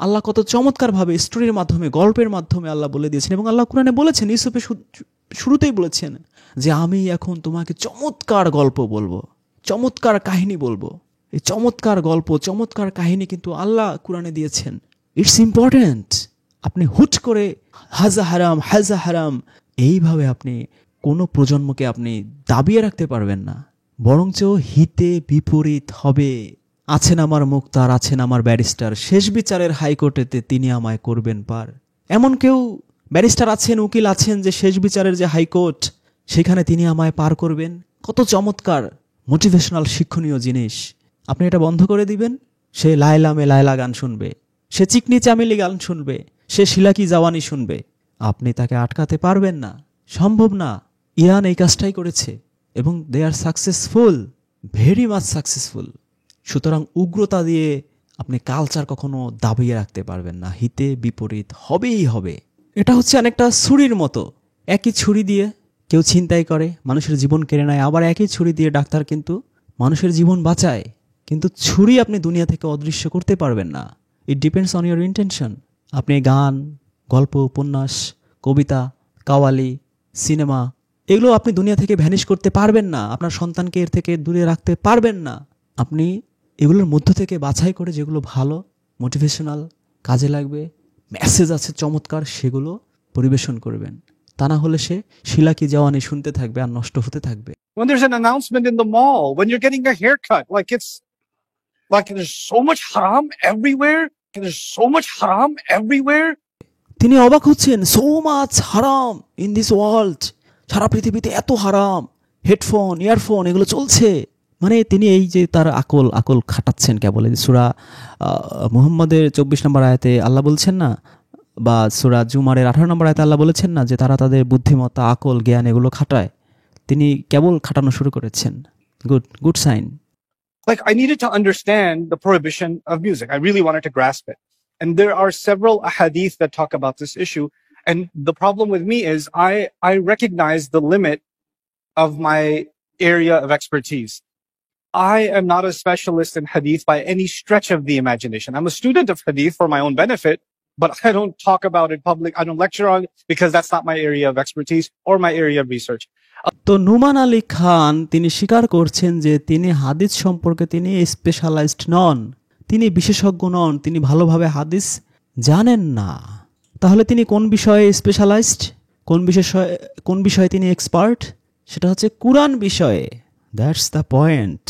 আল্লাহ কত চমৎকারভাবে স্টোরির মাধ্যমে, গল্পের মাধ্যমে আল্লাহ বলে দিয়েছেন। এবং আল্লাহ কোরআনে বলেছেন, ইউসুফের শুরুতেই বলেছেন যে আমি এখন তোমাকে চমৎকার গল্প বলবো, চমৎকার কাহিনী বলবো। এই চমৎকার গল্প, চমৎকার কাহিনী কিন্তু আল্লাহ কোরআনে দিয়েছেন। It's important. আপনি হুট করে হাজা হারাম এইভাবে আপনি কোনো প্রজন্মকে আপনি দাবিয়ে রাখতে পারবেন না, বরঞ্চ হিতে বিপরীত হবে। আছেন আমার মুক্তার, আছেন আমার ব্যারিস্টার, শেষ বিচারের হাইকোর্টেতে তিনি আমায় করবেন পার। এমন কেউ ব্যারিস্টার আছেন, উকিল আছেন যে শেষ বিচারের যে হাইকোর্ট, সেখানে তিনি আমায় পার করবেন। কত চমৎকার মোটিভেশনাল শিক্ষণীয় জিনিস। আপনি এটা বন্ধ করে দিবেন, সে লায়লা মে লায়লা গান শুনবে, সে চিকনি চামেলি গান শুনবে, সে শিলাকি জাওয়ানি শুনবে। আপনি তাকে আটকাতে পারবেন না, সম্ভব না। ইরান এই কাজটাই করেছে এবং দে আর সাকসেসফুল, ভেরি মাচ সাকসেসফুল। সুতরাং উগ্রতা দিয়ে আপনি কালচার কখনো দাবিয়ে রাখতে পারবেন না, হিতে বিপরীত হবেই হবে। এটা হচ্ছে অনেকটা ছুরির মতো, একই ছুরি দিয়ে কেউ ছিনতাই করে, মানুষের জীবন কেড়ে নেয়, আবার একই ছুরি দিয়ে ডাক্তার কিন্তু মানুষের জীবন বাঁচায়। কিন্তু ছুরি আপনি দুনিয়া থেকে অদৃশ্য করতে পারবেন না। It depends on your intention. আপনি গান, গল্প, উপন্যাস, কবিতা, কাওয়ালি, সিনেমা, এগুলো আপনি দুনিয়া থেকে ভ্যানিশ করতে পারবেন না, আপনার সন্তানকে এর থেকে দূরে রাখতে পারবেন না। আপনি এগুলোর মধ্য থেকে বাছাই করে যেগুলো ভালো, মোটিভেশনাল, কাজে লাগবে, মেসেজ আছে চমৎকার, সেগুলো পরিবেশন করবেন। তা না হলে সে শিলাকি জওয়ানি শুনতে থাকবে আর নষ্ট হতে থাকবে। When there's an announcement in the mall, when you're getting a haircut, like there's so much haram everywhere. There's so much haram everywhere. তিনি অবাক হচ্ছেন, সো মাচ হারাম ইন দিস ওয়ার্ল্ড, সারা পৃথিবীতে এত হারাম, হেডফোন, ইয়ারফোন এগুলো চলছে। মানে তিনি এই যে তার আকল খাটাচ্ছেন কেবল। সূরা মুহাম্মদের 24 নম্বর আয়াতে আল্লাহ বলছেন না, বা সূরা জুমারের 18 নম্বর আয়াতে আল্লাহ বলেছেন না যে তারা তাদের বুদ্ধিমত্তা, আকল, জ্ঞান এগুলো খাটায়। তিনি কেবল খাটানো শুরু করেছেন। Good sign. Like, I needed to understand the prohibition of music. I really wanted to grasp it. And there are several ahadith that talk about this issue. And the problem with me is I recognize the limit of my area of expertise. I am not a specialist in hadith by any stretch of the imagination. I'm a student of hadith for my own benefit, but I don't talk about it public. I don't lecture on it because that's not my area of expertise or my area of research. তো নুমান আলী খান তিনি স্বীকার করছেন যে তিনি হাদিস সম্পর্কে তিনি specialised নন, তিনি বিশেষজ্ঞ নন, তিনি ভালোভাবে হাদিস জানেন না। তাহলে তিনি কোন বিষয়ে স্পেশালাইজড, কোন বিষয়ে তিনি এক্সপার্ট? সেটা হচ্ছে কুরআন বিষয়ে। That's the point.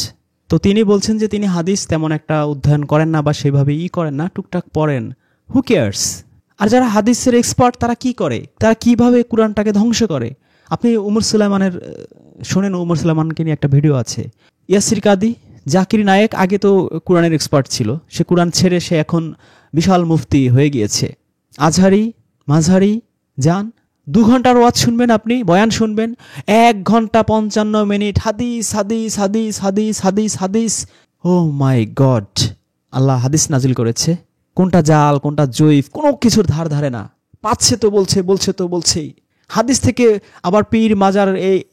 তো তিনি বলছেন যে তিনি হাদিস তেমন একটা অধ্যয়ন করেন না বা সেভাবে করেন না, টুকটাক পড়েন, হু কেয়ার্স। আর যারা হাদিসের এক্সপার্ট তারা কি করে, তারা কিভাবে কুরআনটাকে ধ্বংস করে। আপনি উমর সুলাইমানের শোনেন, উমর সুলাইমানকে নিয়ে একটা ভিডিও আছে। ইয়াসির কাদি, জাকির নায়েক আগে তো কুরআনের এক্সপার্ট ছিল, সে কুরআন ছেড়ে সে এখন বিশাল মুফতি হয়ে গিয়েছে। আজহারি, মাঝহারি যান, 2 ঘন্টার ওয়াজ শুনবেন, আপনি বয়ান শুনবেন, 1 ঘন্টা 55 মিনিট হাদিস হাদিস হাদিস হাদিস হাদিস হাদিস। ও মাই গড, আল্লাহ হাদিস নাজিল করেছে, কোনটা জাল কোনটা জয়ীফ কোনো কিছুর ধার ধারে না, পাচ্ছে তো বলছেই। হাদিস থেকে আবার পীর মাজার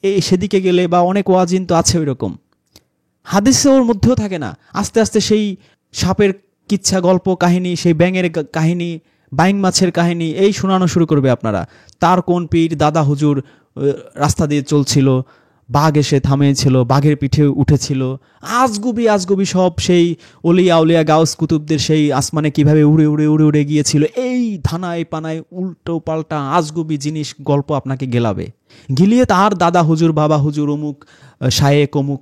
এই সেদিকে গেলে বা অনেক ওয়াজিন তো আছে ওই রকম, হাদিসে ওর মধ্যেও থাকে না। আস্তে আস্তে সেই সাপের কিচ্ছা, গল্প, কাহিনী, সেই ব্যাঙের কাহিনী, বাইং মাছের কাহিনী এই শোনানো শুরু করবে আপনারা। তার কোন পীর দাদা হুজুর রাস্তা দিয়ে চলছিল, বাঘ এসে থামিয়েছিল, বাঘের পিঠে উঠেছিল, আজগুবি সব সেই ওলিয়া উলিয়া গাউস কুতুবদের সেই আসমানে কিভাবে উড়ে গিয়েছিল, এই ধানায় পানায় উল্টো পাল্টা আজগুবি জিনিস গল্প আপনাকে গিলিয়ে তার দাদা হুজুর, বাবা হুজুর, অমুক শায়েক, অমুক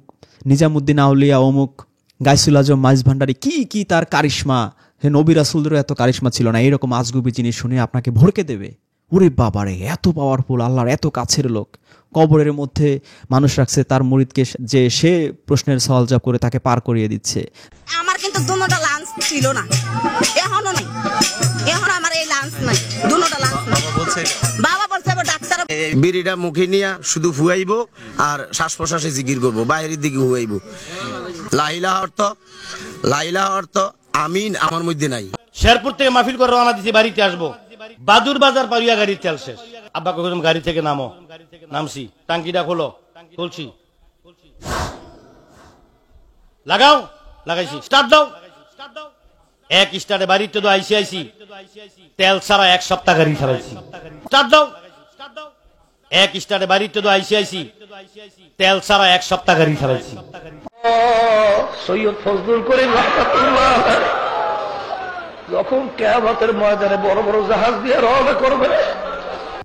নিজামুদ্দিন আউলিয়া, অমুক গাইসুল আজম মাইজ ভান্ডারি, কি তার কারিশমা, হে নবী রাসূলদেরও এত কারিশমা ছিল না, এইরকম আজগুবি জিনিস শুনে আপনাকে ভরকে দেবে। ওরে বাবারে, এত পাওয়ারফুল, আল্লাহর এত কাছের লোক, কবরের মধ্যে মানুষ রাখছে তার মুরিদকে, যে সে প্রশ্নের সওয়াল জবাব করে তাকে পার করিয়ে দিচ্ছে। আমার কিন্তু দুটোটা লাঞ্চ ছিল না, এখনো নাই, এখন আমার এই লাঞ্চ নাই, দুটোটা লাঞ্চ নাই। বাবা বলছে ডাক্তার বিড়িটা মুখে নিয়ে শুধু ফুয়াইব আর শ্বাস প্রশ্বাসে জিকির করবো, বাইরের দিকে হুয়াইব। লাইলা অর্থ আমিন আমার মধ্যে নাই। শেরপুর থেকে মাহফিল করে রওনা দিছি, বাড়িতে আসবো, বাদুর বাজার পারিয়া গাড়ির তেল শেষ। আব্বা কইলাম গাড়ি থেকে নামো, নামছি, টাঙ্কিটা খুলছি, লাগাইছি, স্টার্ট দাও, এক স্টার্টে বাড়িতে তো আইসি তেল ছাড়া 1 সপ্তাহ গাড়ি চালাইছি। স্টার্ট দাও, এক স্টার্টে বাড়িতে তো আইসি তেল ছাড়া 1 সপ্তাহ গাড়ি চালাইছি। সৈয়দ ফজলুল করিম রাহমাতুল্লাহ যখন কিয়ামতের ময়দানে বড় বড় জাহাজ দিয়ে রওনা করবে,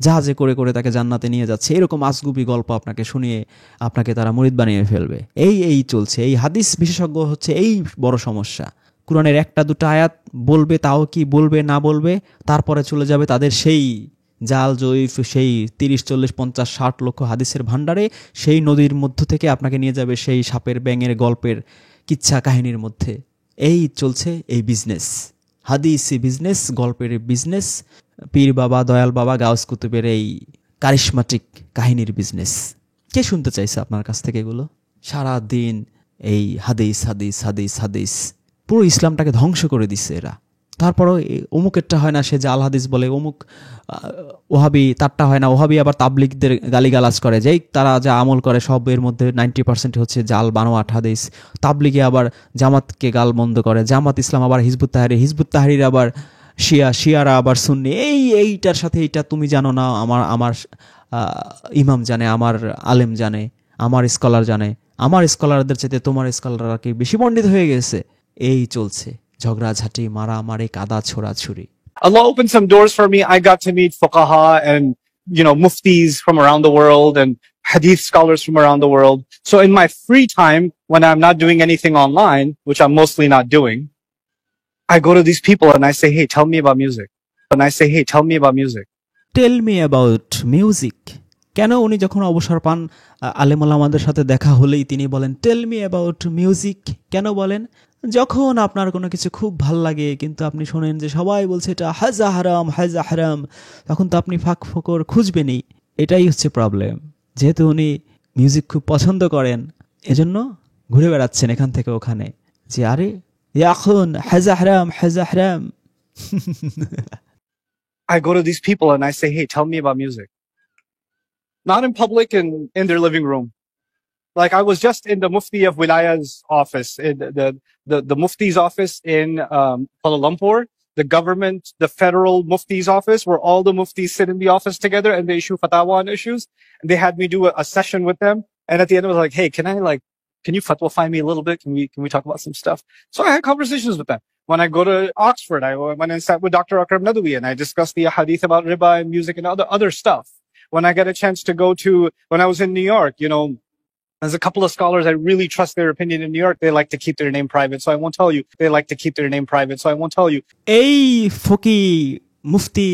জাহাজে করে তাকে জান্নাতে নিয়ে যাচ্ছে, এরকম আজগুবি গল্প আপনাকে শুনিয়ে আপনাকে তারা মুরিদ বানিয়ে ফেলবে। এই চলছে। এই হাদিস বিশেষজ্ঞ হচ্ছে এই বড় সমস্যা। কুরআনের 1-2 আয়াত বলবে, তাও কি বলবে না বলবে, তারপরে চলে যাবে তাদের সেই জাল জয়ীফ, সেই 30, 40, 50, 60 লক্ষ হাদিসের ভান্ডারে, সেই নদীর মধ্য থেকে আপনাকে নিয়ে যাবে সেই সাপের ব্যাঙের গল্পের কিচ্ছা কাহিনীর মধ্যে। এই চলছে এই বিজনেস, হাদিসি বিজনেস, গল্পের বিজনেস, পীর বাবা, দয়াল বাবা, গাউস কুতুবের এই কারিশমাটিক কাহিনীর বিজনেস। কে শুনতে চাইছে আপনার কাছ থেকে এগুলো? সারা দিন এই হাদিস হাদিস হাদিস হাদিস, পুরো ইসলামটাকে ধ্বংস করে দিচ্ছে এরা। তারপরও অমুকেরটা হয় না, সে জাল হাদিস বলে, অমুক ওহাবি, তারটা হয় না, ওহাবি আবার তাবলিগদের গালিগালাজ করে, যেই তারা যা আমল করে সব এর মধ্যে 90% হচ্ছে জাল বানোয়াট হাদিস। তাবলিগে আবার জামাতকে গালমন্দ করে, জামাত ইসলাম আবার হিজবুত তাহরির, হিজবুত তাহরির আবার শিয়ারা আবার সুন্নি। এইটার সাথে এইটা তুমি জানো না, আমার ইমাম জানে, আমার আলেম জানে, আমার স্কলার জানে, আমার স্কলারদের চাইতে তোমার স্কলাররা কি বেশি পণ্ডিত হয়ে গেছে। এই চলছে ঝগড়াঝাটি, মারামারি, কাদা ছোড়াছুরি। Allah opened some doors for me. I got to meet fuqaha and, muftis from around the world and hadith scholars from around the world. So in my free time, when I'm not doing anything online, which I'm mostly not doing, I go to these people and I say, hey, tell me about music. And I say, hey, tell me about music. Tell me about music. কেন উনি যখন অবসর পান, আলেম ওলামাদের সাথে দেখা হলেই তিনি বলেন টেল মি অ্যাবাউট মিউজিক। কেন বলেন? যখন আপনার কোনো কিছু খুব ভাল লাগে কিন্তু আপনি শোনেন যে সবাই বলছে এটা হাজা হারাম, তখন তো আপনি ফাঁক ফোকর খুঁজবেনই। এটাই হচ্ছে প্রবলেম। যেহেতু উনি মিউজিক খুব পছন্দ করেন, এজন্য ঘুরে বেড়াচ্ছেন এখান থেকে ওখানে, যে আরে এখন হাজা হারাম। I go to these people and I say, hey, tell me about music. Not in public, in their living room. Like I was just in the Mufti of Wilaya's office, in the Mufti's office in Kuala Lumpur, the government, the federal Mufti's office, where all the Muftis sit in the office together and they issue fatwa on issues. And they had me do a session with them. And at the end, I was like, hey, can you fatwa-fy me a little bit? Can we talk about some stuff? So I had conversations with them. When I go to Oxford, I went and sat with Dr. Akram Nadawi and I discussed the hadith about riba and music and other stuff. When I get a chance to go to, when I was in New York, there's a couple of scholars, I really trust their opinion in New York. They like to keep their name private, so I won't tell you. They like to keep their name private, so I won't tell you. এই ফকি মুফতি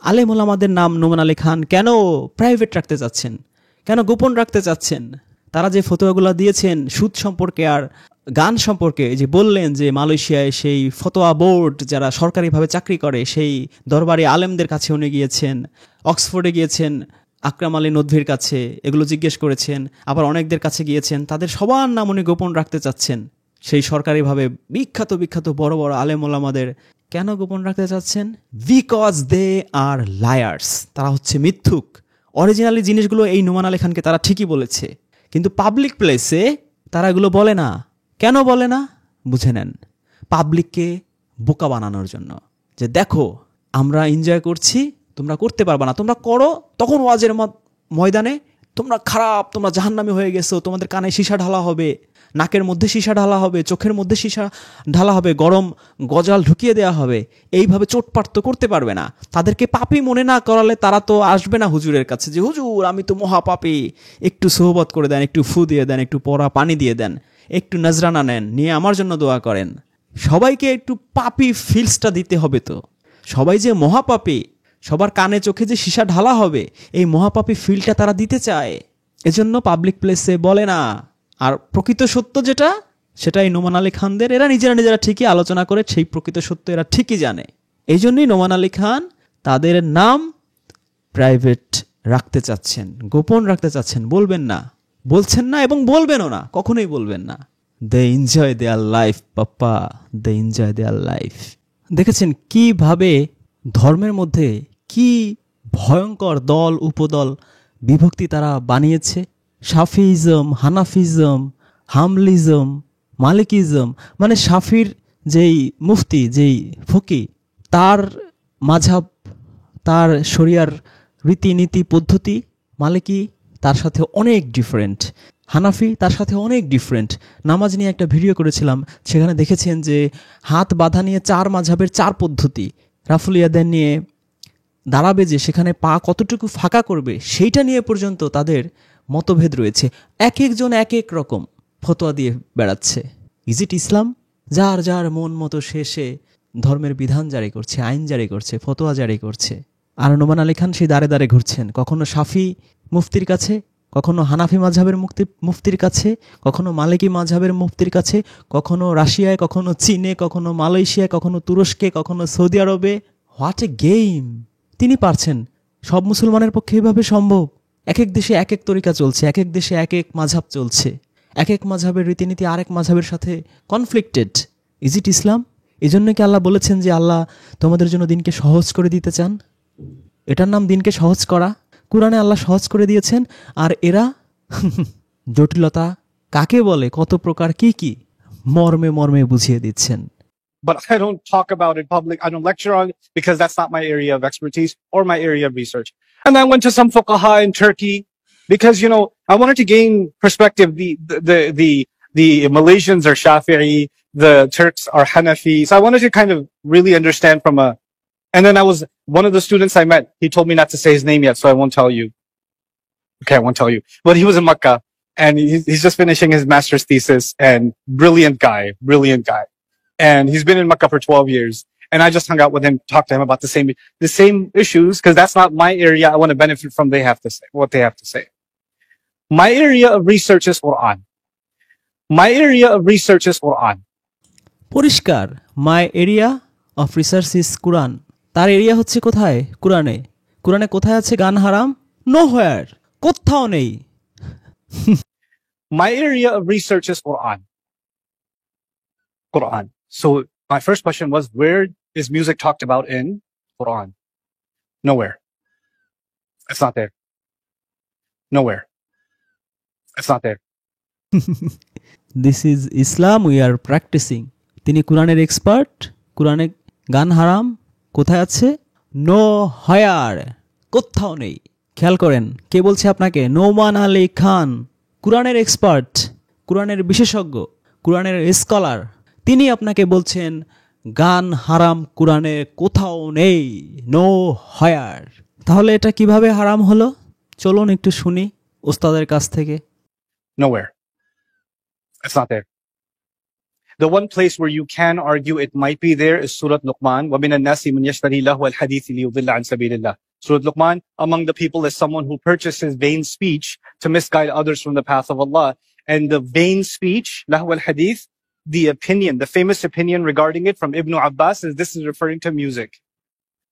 আলেম ওলামাদের নাম নোমান আলী খান কেন private রাখতে চাচ্ছেন, কেন গোপন রাখতে চাচ্ছেন? তারা যে ফতোয়াগুলো দিয়েছেন সুদ সম্পর্কে আর গান সম্পর্কে, যে বললেন যে মালয়েশিয়ায় সেই ফতোয়া বোর্ড যারা সরকারিভাবে চাকরি করে সেই দরবারি আলেমদের কাছে উনি গিয়েছেন, অক্সফোর্ডে গিয়েছেন আকরাম আলী নদভির কাছে, এগুলো জিজ্ঞেস করেছেন, আবার অনেকদের কাছে গিয়েছেন, তাদের সবার নাম উনি গোপন রাখতে চাচ্ছেন। সেই সরকারিভাবে বিখ্যাত বড় বড় আলেম ওলামাদের কেন গোপন রাখতে চাচ্ছেন? বিকজ দে আর লায়ার্স, তারা হচ্ছে মিথ্যুক। অরিজিনালি জিনিসগুলো এই নোমান আলী খানকে তারা ঠিকই বলেছে, কিন্তু পাবলিক প্লেসে তারা এগুলো বলে না। কেন বলে না? বুঝে নেন, পাবলিককে বোকা বানানোর জন্য, যে দেখো আমরা এনজয় করছি, তোমরা করতে পারবা না, তোমরা করো, তখন ওয়াজের ময়দানে তোমরা খারাপ, তোমরা জাহান্নামী হয়ে গেছো, তোমাদের কানে সীসা ঢালা হবে, নাকের মধ্যে সীসা ঢালা হবে, চোখের মধ্যে সীসা ঢালা হবে, গরম গজাল ঢুকিয়ে দেওয়া হবে। এইভাবে চোটপাট তো করতে পারবে না। তাদেরকে পাপী মনে না করালে তারা তো আসবে না হুজুরের কাছে, যে হুজুর আমি তো মহাপাপী, একটু সোহবত করে দেন, একটু ফু দিয়ে দেন, একটু পরা পানি দিয়ে দেন, একটু নজরানা নেন, নিয়ে আমার জন্য দোয়া করেন। সবাইকে একটু পাপী ফিলসটা দিতে হবে। তো সবাই যে মহাপাপী, সবার কানে চোখে যে সীসা ঢালা হবে, এই মহাপাপী ফিলটা তারা দিতে চায়, এজন্য পাবলিক প্লেসে বলে না। আর প্রকৃত সত্য যেটা, সেটাই নোমান আলী খানদের, এরা নিজেরা ঠিকই আলোচনা করে, সেই প্রকৃত সত্য এরা ঠিকই জানে। এই জন্যই নোমান আলী খান তাদের নাম প্রাইভেট রাখতে চাচ্ছেন, গোপন রাখতে চাচ্ছেন, বলবেন না, বলছেন না এবং বলবেনও না, কখনোই বলবেন না। দে এনজয় দেয়ার লাইফ পাপ্পা, দে এনজয় দেয়ার লাইফ। দেখেছেন কিভাবে ধর্মের মধ্যে কি ভয়ঙ্কর দল উপদল বিভক্তি তারা বানিয়েছে। শাফিইজম, হানাফিজম, হামলিজম, মালিকিজম, মানে শাফির যেই মুফতি, যেই ফকি, তার মাঝহাব, তার শরিয়ার রীতিনীতি পদ্ধতি, মালিকি তার সাথে অনেক ডিফারেন্ট, হানাফি তার সাথে অনেক ডিফারেন্ট। নামাজ নিয়ে একটা ভিডিও করেছিলাম, সেখানে দেখেছেন যে হাত বাঁধা নিয়ে 4 মাযহাবের 4 পদ্ধতি, রাফুল ইয়াদান নিয়ে দাঁড়াবে যে সেখানে পা কতটুকু ফাঁকা করবে সেইটা নিয়ে পর্যন্ত তাদের মতভেদ রয়েছে। এক একজন এক এক রকম ফতোয়া দিয়ে বেড়াচ্ছে। ইজ ইট ইসলাম? যার যার মন মতো শেষে ধর্মের বিধান জারি করছে, আইন জারি করছে, ফতোয়া জারি করছে। আর নোমান আলী খান সেই দাঁড়ে দাঁড়ে ঘুরছেন, কখনো শাফি মুফতির কাছে, কখনো হানাফি মাযহাবের মুফতির কাছে, কখনো মালিকি মাযহাবের মুফতির কাছে, কখনো রাশিয়ায়, কখনো চীনে, কখনো মালয়েশিয়ায়, কখনো তুরস্কে, কখনো সৌদি আরবে। What a game! তিনি পারছেন। সব মুসলমানের পক্ষে এভাবে সম্ভব? এক এক দেশে এক এক তরিকা চলছে, এক এক দেশে এক এক মাযহাব চলছে, এক এক মাযহাবের রীতিনীতি আরেক মাযহাবের সাথে কনফ্লিক্টেড। ইজ ইট ইসলাম? এই জন্য কি আল্লাহ বলেছেন যে আল্লাহ তোমাদের জন্য দিনকে সহজ করে দিতে চান? এটার নাম দিনকে সহজ করা? কুরআনে আল্লাহ সহজ করে দিয়েছেন, আর এরা জটিলতা কাকে বলে, কত প্রকার, কি কি মর্মে মর্মে বুঝিয়ে দিচ্ছেন। But I don't talk about it public. I don't lecture on it because that's not my area of expertise or my area of research. And I went to some fuqaha in Turkey because, you know, I wanted to gain perspective. The Malaysians are Shafi'i, the Turks are Hanafi. So I wanted to kind of really understand from a, and then one of the students I met, he told me not to say his name yet, so I won't tell you. Okay, I won't tell you. But he was in Makkah and he's just finishing his master's thesis, and brilliant guy. And he's been in Makkah for 12 years. And I just hung out with him, talked to him about the same issues, because that's not my area. I want to benefit from what they have to say. My area of research is Quran. পরিষ্কার, my area of research is Quran. তার area হচ্ছে কোথায়? কুরআনে। কুরআনে কোথায় আছে গান হারাম? নোহোয়ার, কোথাও নেই। My area of research is Quran. So my first question was, where is music talked about in Quran? Nowhere. It's not there. Nowhere. It's not there. This is Islam we are practicing. তিনি কুরআনের expert. কুরআনে গান হারাম কোথায় আছে? No higher, কোথাও নেই। খেয়াল করেন, কে বলছে আপনাকে? নোমান আলী খান, কুরআনের এক্সপার্ট, কুরআনের বিশেষজ্ঞ, কুরআনের স্কলার। তিনি আপনাকে বলছেন গান হারাম কুরআনে কোথাও নেই, নো হায়ার। তাহলে এটা কিভাবে হারাম হলো? চলুন একটু শুনি ওস্তাদের কাছ থেকে। Nowhere. It's not there. The one place where you can argue it might be there is Surah Luqman. وَمِنَ النَّاسِ مَنْ يَشْتَرِي لَهْوَ الْحَدِيثِ لِيُضِلَّ عَنْ سَبِيلِ اللَّهِ. Surah Luqman, among the people is someone who purchases vain speech to misguide others from the path of Allah. And the vain speech, لَهْوَ الْحَدِيث, the opinion, the famous opinion regarding it from Ibn Abbas is this is referring to music.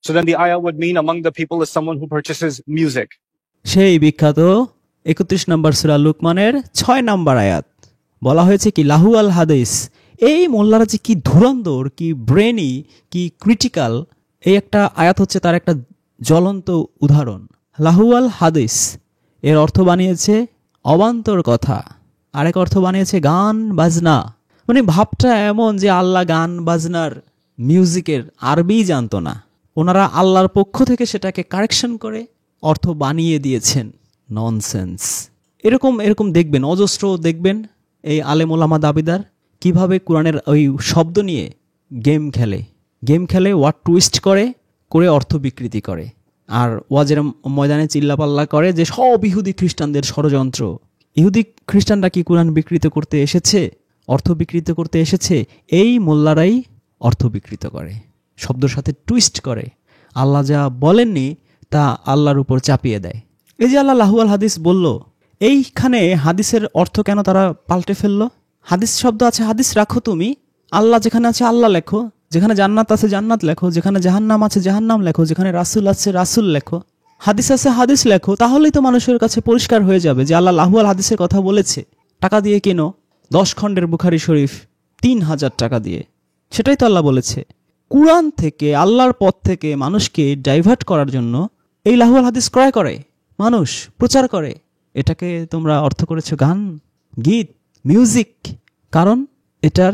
So then the ayah would mean among the people is someone who purchases music. সেই বিখ্যাত 31 নম্বর সূরা লুকমানের 6 নম্বর আয়াত বলা হয়েছে কি লাহু আল হাদিস। এই মোল্লারা যে কি ধুরন্ধর, কি ব্রেনি, কি ক্রিটিক্যাল, এই একটা আয়াত হচ্ছে তার একটা জ্বলন্ত উদাহরণ। লাহু আল হাদিস এর অর্থ বানিয়েছে অবান্তর কথা, আরেক অর্থ বানিয়েছে গান বাজনা। মানে ভাবটা এমন যে আল্লাহ গান বাজনার মিউজিকের আরবি জানতো না, ওনারা আল্লাহর পক্ষ থেকে সেটাকে কারেকশন করে অর্থ বানিয়ে দিয়েছেন। ননসেন্স। এরকম দেখবেন, অজস্র দেখবেন এই আলেম ওলামা দাবিদার কিভাবে কোরআনের ওই শব্দ নিয়ে গেম খেলে ওয়ার্ড টুইস্ট করে অর্থ বিকৃতি করে, আর ওয়াজের ময়দানে চিল্লাপাল্লা করে যে সব ইহুদি খ্রিস্টানদের ষড়যন্ত্র। ইহুদি খ্রিস্টানরা কি কোরআন বিকৃত করতে এসেছে, অর্থ বিকৃত করতে এসেছে? এই মোল্লারাই অর্থ বিকৃত করে, শব্দের সাথে টুইস্ট করে, আল্লাহ যা বলেননি তা আল্লাহর উপর চাপিয়ে দেয়। এই যে আল্লাহ লাহু আল হাদিস বলল, এইখানে হাদিসের অর্থ কেন তারা পাল্টে ফেললো? হাদিস শব্দ আছে, হাদিস রাখো তুমি। আল্লাহ যেখানে আছে আল্লাহ লেখো, যেখানে জান্নাত আছে জান্নাত লেখো, যেখানে জাহান্নাম আছে জাহান্নাম লেখো, যেখানে রাসূল আছে রাসূল লেখো, হাদিস আছে হাদিস লেখো। তাহলেই তো মানুষের কাছে পরিষ্কার হয়ে যাবে যে আল্লাহ লাহু আল হাদিসের কথা বলেছে। টাকা দিয়ে কেনো 10 খণ্ডের বুখারী শরীফ 3000 টাকা দিয়ে, সেটাই তো আল্লাহ বলেছে। কুরআন থেকে, আল্লাহর পথ থেকে মানুষকে ডাইভার্ট করার জন্য এই লাহু আল হাদিস ক্রয় করে, মানুষ প্রচার করে। এটাকে তোমরা অর্থ করেছো গান, গীত, মিউজিক। কারণ এটার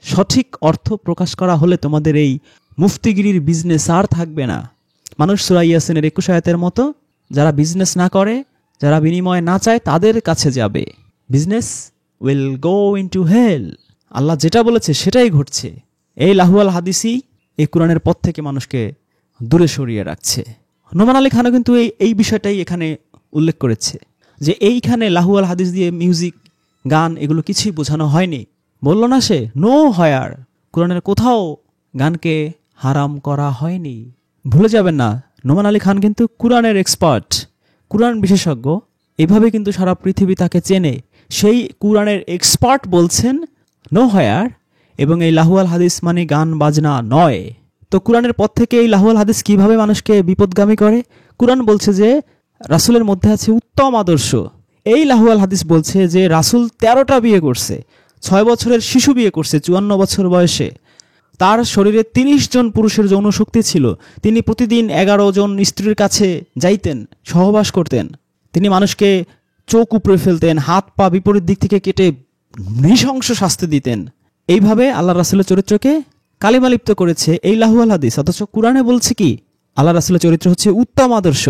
সঠিক অর্থ প্রকাশ করা হলে তোমাদের এই মুফতিগিরির বিজনেস আর থাকবে না। মানুষ সূরা ইয়াসিনের 21 আয়াতের মতো যারা বিজনেস না করে, যারা বিনিময় না চায়, তাদের কাছে যাবে। বিজনেস উইল গো ইনটু হেল। আল্লাহ যেটা বলেছে সেটাই ঘটছে। এই লাহু আল হাদিসই এই কোরআনের পথ থেকে মানুষকে দূরে সরিয়ে রাখছে। নোমান আলী খানও কিন্তু এই বিষয়টাই এখানে উল্লেখ করেছে যে এইখানে লাহু আল হাদিস দিয়ে মিউজিক, গান এগুলো কিছুই বোঝানো হয়নি। বলল না সে, নো হায়ার, কোরআনের কোথাও গানকে হারাম করা হয়নি। ভুলে যাবেন না, নোমান আলী খান কিন্তু কোরআনের এক্সপার্ট, কোরআন বিশেষজ্ঞ। এভাবে কিন্তু সারা পৃথিবী তাকে চেনে। সেই কোরআনের এক্সপার্ট বলছেন নো হায়ার, এবং এই লাহু আল হাদিস মানে গান বাজনা নয়। তো কোরআনের পথ থেকে এই লাহু আল হাদিস কিভাবে মানুষকে বিপদগামী করে? কোরআন বলছে যে রাসূলের মধ্যে আছে উত্তম আদর্শ, এই লাহুয়াল হাদিস বলছে যে রাসূল 13টা বিয়ে করছে, 6 বছরের শিশু বিয়ে করছে 54 বছর বয়সে। তার শরীরে 30 জন পুরুষের যৌন শক্তি ছিল। তিনি প্রতিদিন 11 জন স্ত্রীর কাছে যাইতেন, সহবাস করতেন। তিনি মানুষকে চোখ উপড়ে ফেলতেন, হাত পা বিপরীত দিক থেকে কেটে নৃশংস শাস্তি দিতেন। এইভাবে আল্লাহ রাসূলের চরিত্রকে কালিমালিপ্ত করেছে এই লাহুয়াল হাদিস। অথচ কোরআনে বলছে কি, আল্লাহ রাসূলের চরিত্র হচ্ছে উত্তম আদর্শ।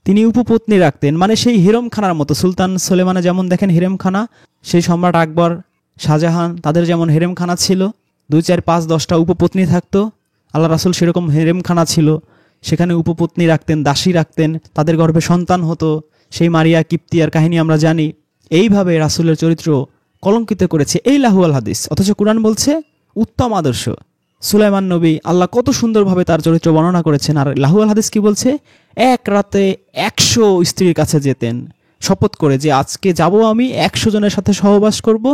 তিনি উপপত্নী রাখতেন, মানে সেই হিরমখানার মতো। সুলতান সুলেমানে যেমন দেখেন হিরেমখানা, সেই সম্রাট আকবর, শাহজাহান, তাদের যেমন হিরেমখানা ছিল, 2, 4, 5, 10টা উপপত্নী থাকতো। আল্লাহ রাসূল সেরকম হিরেমখানা ছিল, সেখানে উপপত্নী রাখতেন, দাসী রাখতেন, তাদের গর্ভে সন্তান হতো। সেই মারিয়া কিপ্তিয়ার কাহিনী আমরা জানি। এইভাবে রাসূলের চরিত্র কলঙ্কিত করেছে এই লাহুয়াল হাদিস। অথচ কোরআন বলছে উত্তম আদর্শ। সুলাইমান নবী, আল্লাহ কত সুন্দরভাবে তার চরিত্র বর্ণনা করেছেন। আর লাহুয়াল হাদিস কি বলছে, এক রাতে 100 স্ত্রীর কাছে যেতেন, শপথ করে যে আজকে যাব আমি 100 জনের সাথে সহবাস করব,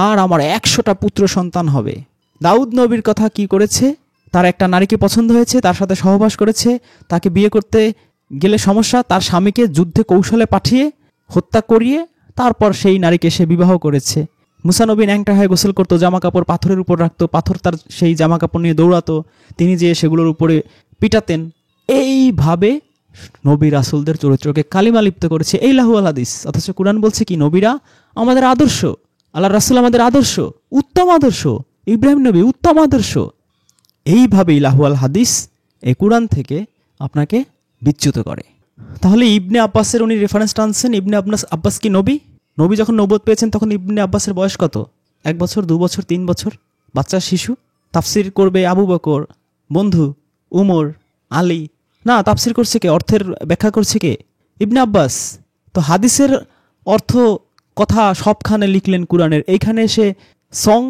আর আমার 100টা পুত্র সন্তান হবে। দাউদ নবীর কথা কি করেছে, তার একটা নারীকে পছন্দ হয়েছে, তার সাথে সহবাস করেছে, তাকে বিয়ে করতে গেলে সমস্যা, তার স্বামীকে যুদ্ধে কৌশলে পাঠিয়ে হত্যা করিয়ে তারপর সেই নারীকে সে বিবাহ করেছে। মুসা নবী ন্যাংটা হয়ে গোসল করতো, জামা কাপড় পাথরের উপর রাখতো, পাথর তার সেই জামা কাপড় নিয়ে দৌড়াতো, তিনি যে সেগুলোর উপরে পিটাতেন। এইভাবে নবী রাসূলদের চরিত্রকে কালিমালিপ্ত করেছে এই লাহুয়াল হাদিস। অথচ কোরআন বলছে কি, নবীরা আমাদের আদর্শ, আল্লাহ রাসূল আমাদের আদর্শ, উত্তম আদর্শ, ইব্রাহিম নবী উত্তম আদর্শ। এইভাবেই লাহুয়াল হাদিস এই কোরআন থেকে আপনাকে বিচ্যুত করে। তাহলে ইবনে আব্বাসের উনি রেফারেন্স টানছেন। ইবনে আব্বাস কি নবী? নবী যখন নবুয়ত পেয়েছেন তখন ইবনে আব্বাসের বয়স কত? 1 বছর, 2 বছর, 3 বছর, বাচ্চা শিশু। তাফসির করবে আবু বকর, বন্ধু উমর, আলী। না, তাফসির করছে কে? অর্থের ব্যাখ্যা করছে কে? ইবনে আব্বাস। তো হাদিসের অর্থ কথা সবখানে লিখলেন কোরআনের, এইখানে এসে সং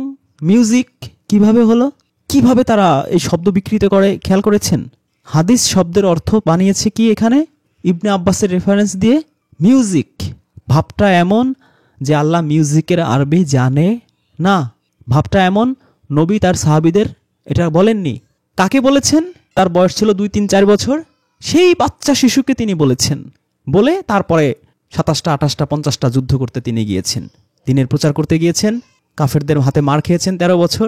মিউজিক কিভাবে হলো? কিভাবে তারা এই শব্দ বিকৃত করে খেয়াল করেছেন? হাদিস শব্দের অর্থ বানিয়েছে কি এখানে? ইবনে আব্বাসের রেফারেন্স দিয়ে মিউজিক। ভাবটা এমন যে আল্লাহ মিউজিকের আরবি জানে না। ভাবটা এমন, নবী তার সাহাবীদের এটা বলেননি। কাকে বলেছেন? তার বয়স ছিল 2, 3, 4 বছর, সেই বাচ্চা শিশুকে তিনি বলেছেন। বলে তারপরে 27টা, 28টা, 50টা যুদ্ধ করতে তিনি গিয়েছেন, দিনের প্রচার করতে গিয়েছেন, কাফেরদের হাতে মার খেয়েছেন 13 বছর।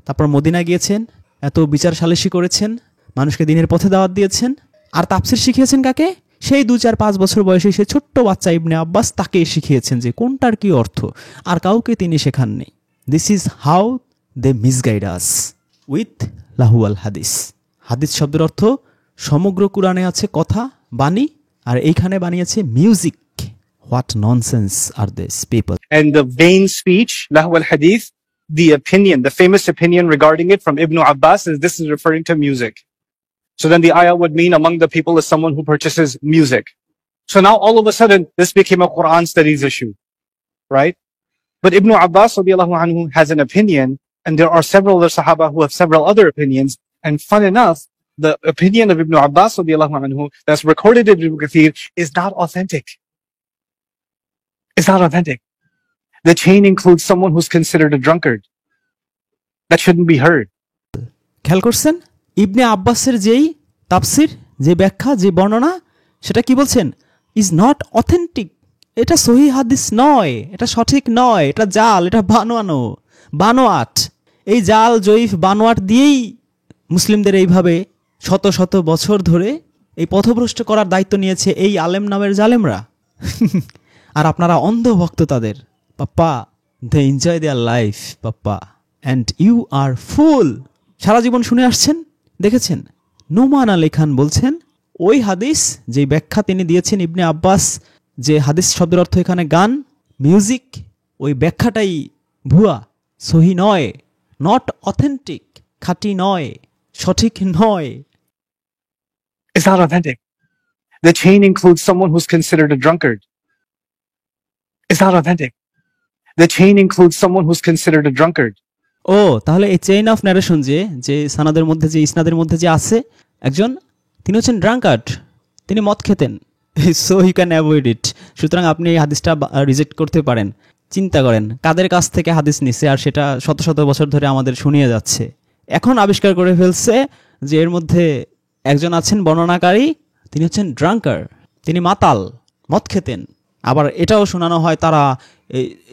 তারপর মদিনা গিয়েছেন, এত বিচার সালিশি করেছেন, মানুষকে দিনের পথে দাওয়াত দিয়েছেন। আর তাফসির শিখিয়েছেন কাকে? সেই 2, 4, 5 বছর বয়সে সে ছোট্ট বাচ্চা ইবনে আব্বাস, তাকে শিখিয়েছেন যে কোনটার কি অর্থ। আর কাউকে তিনি শেখাননি। This is how they misguide us with লাহুয়াল হাদিস। হাদিস শব্দের অর্থ সমগ্র কোরআনে আছে কথা, বাণী, আর এইখানে বানিয়েছে মিউজিক। হোয়াট ননসেন্স আর this people. And the vain speech, lahu al-hadith, the opinion, the famous opinion regarding it from Ibn Abbas is this is referring to music. So then the ayah would mean among the people is someone who purchases music. So now all of a sudden this became a Quran studies issue, right? But Ibn Abbas radiallahu anhu has an opinion, and there are several other Sahaba who have several other opinions. And fun enough, the opinion of Ibn Abbas radiallahu anhu that's recorded in Ibn Kathir is not authentic. It's not authentic. The chain includes someone who's considered a drunkard. That shouldn't be heard. খেয়াল করছেন? ইবনে আব্বাসের যেই তাফসির, যে ব্যাখ্যা, যে বর্ণনা, সেটা কি বলছেন? Is not authentic. এটা সহিহ হাদিস নয়, এটা সঠিক নয়, এটা জাল, এটা বানোয়াট। এই জাল, জয়ীফ, বানোয়াট দিয়েই মুসলিমদের এইভাবে শত শত বছর ধরে এই পথভ্রষ্ট করার দায়িত্ব নিয়েছে এই আলেম নামের জালেমরা। আর আপনারা অন্ধভক্ত তাদের। পাপ্পা, দে এনজয় দেয়ার লাইফ পাপ্পা, অ্যান্ড ইউ আর ফুল। সারা জীবন শুনে আসছেন, দেখেছেন। নোমান আলী খান বলছেন ওই হাদিস যে ব্যাখ্যা তিনি দিয়েছেন ইবনে আব্বাস, যে হাদিস শব্দের অর্থ এখানে গান, মিউজিক, ওই ব্যাখ্যাটাই ভুয়া, সহি নয়, নট অথেন্টিক, খাঁটি নয়, সঠিক নয়। It's not authentic. The chain includes someone who's considered a drunkard. It's not authentic. The chain includes someone who's considered a drunkard. ও, তাহলে এই চেইন অফ ন্যারেশন যে সানাদের মধ্যে, যে ইসনাদের মধ্যে যে আছে একজন, তিনি হচ্ছেন ড্রাঙ্কার্ড, তিনি মদ খেতেন। So you can avoid it. সুতরাং আপনি এই হাদিসটা রিজেক্ট করতে পারেন। চিন্তা করেন কাদের কাছ থেকে হাদিস নিচ্ছে, আর সেটা শত শত বছর ধরে আমাদের শুনিয়ে যাচ্ছে। এখন আবিষ্কার করে ফেলছে যে এর মধ্যে একজন আছেন বর্ণনাকারী, তিনি হচ্ছেন ড্রাঙ্কার, তিনি মাতাল, মদ খেতেন। আবার এটাও শোনানো হয় তারা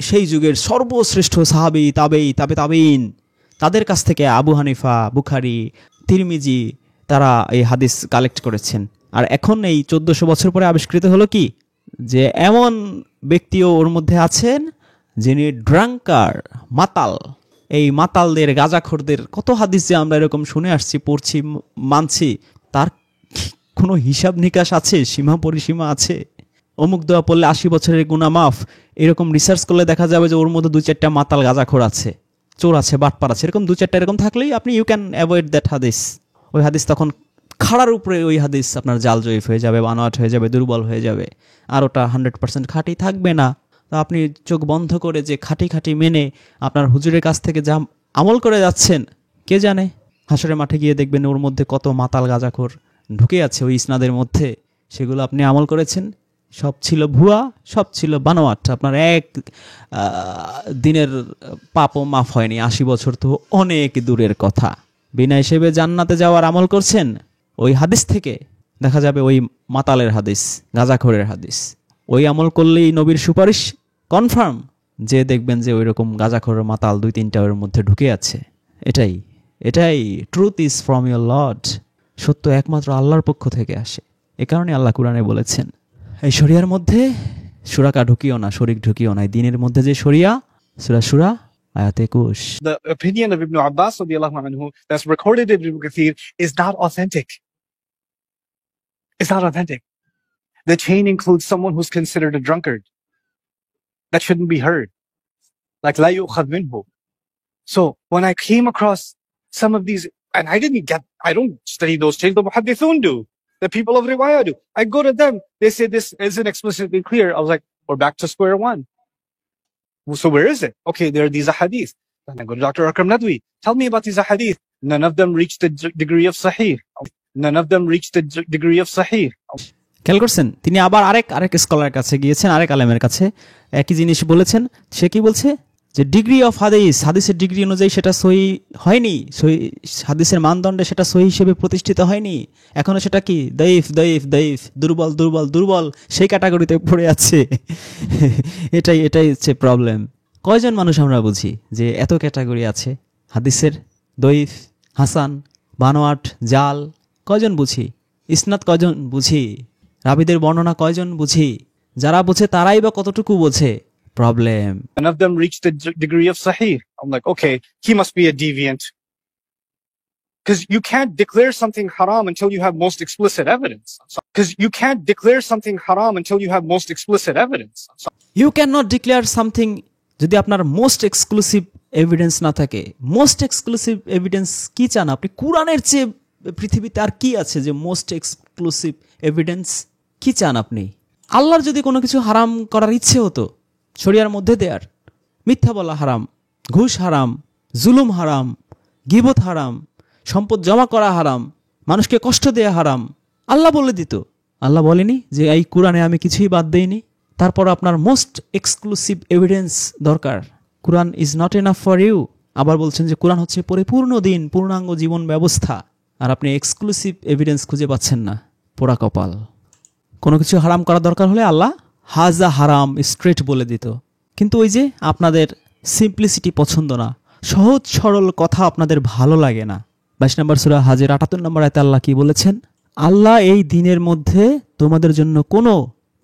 সেই যুগের সর্বশ্রেষ্ঠ সাহাবী তাবেঈন তাদের কাছ থেকে আবু হানিফা, বুখারী, তিরমিজি তারা এই হাদিস কালেক্ট করেছেন। আর এখন এই 1400 বছর পরে আবিষ্কৃত হলো কি যে এমন ব্যক্তিও ওর মধ্যে আছেন যিনি ড্রাঙ্কার, মাতাল। এই মাতালদের, গাঁজাখোরদের কত হাদিস যে আমরা এরকম শুনে আসছি, পড়ছি, মানছি, তার কোনো হিসাব নিকাশ আছে? সীমা পরিসীমা আছে? অমুক দোয়া পড়লে 80 বছরের গুনাহ মাফ, এরকম রিসার্চ করলে দেখা যাবে যে ওর মধ্যে 2-4টা মাতাল গাঁজাখোর আছে, চোর আছে, বাটপার আছে, এরকম 2-4টা এরকম থাকলেই আপনি ইউ ক্যান অ্যাভয়েড দ্যাট হাদিস। ওই হাদিস তখন খাড়ার উপরে ওই হাদিস আপনার জাল জয়ীফ হয়ে যাবে, বানোয়াট হয়ে যাবে, দুর্বল হয়ে যাবে, আর ওটা 100% খাঁটি থাকবে না। তো আপনি চোখ বন্ধ করে যে খাঁটি মেনে আপনার হুজুরের কাছ থেকে যা আমল করে যাচ্ছেন, কে জানে হাসরের মাঠে গিয়ে দেখবেন ওর মধ্যে কত মাতাল গাঁজাখোর ঢুকে আছে ওই ইসনাদের মধ্যে। সেগুলো আপনি আমল করেছেন, সব ছিল ভুয়া, সব ছিল বানোয়াট। আপনার এক দিনের পাপও মাফ হয়নি, 80 বছর তো অনেক দূরের কথা। বিনা হিসেবে জান্নাতে যাওয়ার আমল করছেন, ওই হাদিস থেকে দেখা যাবে ওই মাতালের হাদিস, গাঁজাখোরের হাদিস। ওই আমল করলেই নবীর সুপারিশ কনফার্ম, যে দেখবেন যে ওই রকম গাঁজাখোরের মাতাল 2-3টা ওর মধ্যে ঢুকে আছে। এটাই truth is from your Lord. সত্য একমাত্র আল্লাহর পক্ষ থেকে আসে। এ কারণে আল্লাহ কুরআনে বলেছেন এই শরিয়ার মধ্যে সুরাকা ঢুকিও না, শরিক ঢুকিও না। দিনের মধ্যে যে শরিয়া, সূরা শুরা আয়াত 21। The opinion of Ibn Abbas radiyallahu anhu that's recorded in Ibn Kathir is not authentic. It's not authentic. The chain includes someone who's considered a drunkard. That shouldn't be heard. Like la yu'khadh minhu. So when I came across some of these, and I don't study those chains, the muhaddithun do. The people of Riwayah do. I go to them, they say this isn't explicitly clear. I was like, we're back to square one. So where is it? Okay, there are these ahadith. Then I go to Dr. Akram Nadwi. Tell me about these ahadith. None of them reach the degree of sahih. None of them reach the degree of sahih. খেয়াল করছেন, তিনি আবার আরেক স্কলারের কাছে গিয়েছেন, আরেক আলেমের কাছে একই জিনিস বলেছেন। সে কি বলছে যে ডিগ্রি অফ হাদিসের ডিগ্রি অনুযায়ী সেটা সহি হয়নি, হাদিসের মানদণ্ডে সেটা সহি হিসেবে প্রতিষ্ঠিত হয়নি, এখনো সেটা কি দাইফ, দুর্বল সেই ক্যাটাগরিতে পড়ে আছে। এটাই হচ্ছে প্রবলেম। কয়জন মানুষ আমরা বুঝি যে এত ক্যাটাগরি আছে হাদিসের? দইফ, হাসান, বানোয়াট, জাল কয়জন বুঝি? ইসনাদ কয়জন বুঝি? রাবিদের বর্ণনা কয়জন বুঝি? যারা বুঝে তারাই বা কতটুকু বোঝে? Problem. None of them reach the degree of sahih. I'm like, okay, he must be a deviant. Because you can't declare something haram until you have most explicit evidence. You cannot declare something যদি আপনার most exclusive evidence না থাকে। Most exclusive evidence কি চান আপনি? কুরআনের চেয়ে পৃথিবীতে আর কি আছে যে মোস্ট এক্সক্লুসিভ এভিডেন্স? কি চান আপনি? আল্লাহর যদি কোনো কিছু হারাম করার ইচ্ছে হতো, শরিয়ার মধ্যে দেয়ার, মিথ্যা বলা হারাম, ঘুষ হারাম, জুলুম হারাম, গীবত হারাম, সম্পদ জমা করা হারাম, মানুষকে কষ্ট দেয়া হারাম, আল্লাহ বলে দিত। আল্লাহ বলেনি যে এই কুরআনে আমি কিছুই বাদ দেইনি? তারপর আপনার মোস্ট এক্সক্লুসিভ এভিডেন্স দরকার। Quran is not enough for you. আবার বলছেন যে কুরআন হচ্ছে পরিপূর্ণ দিন, পূর্ণাঙ্গ জীবন ব্যবস্থা, আর আপনি এক্সক্লুসিভ এভিডেন্স খুঁজে পাচ্ছেন না। পোড়া কপাল। কোনো কিছু হারাম করা দরকার হলে আল্লাহ হাজা হারাম স্ট্রেট বলে দিত। কিন্তু ওই যে আপনাদের সিম্পলিসিটি পছন্দ না, সহজ সরল কথা আপনাদের ভালো লাগে না। 22 নম্বর সূরা হাজের 78 নম্বর আয়াতে আল্লাহ কি বলেছেন? আল্লাহ এই দিনের মধ্যে তোমাদের জন্য কোনো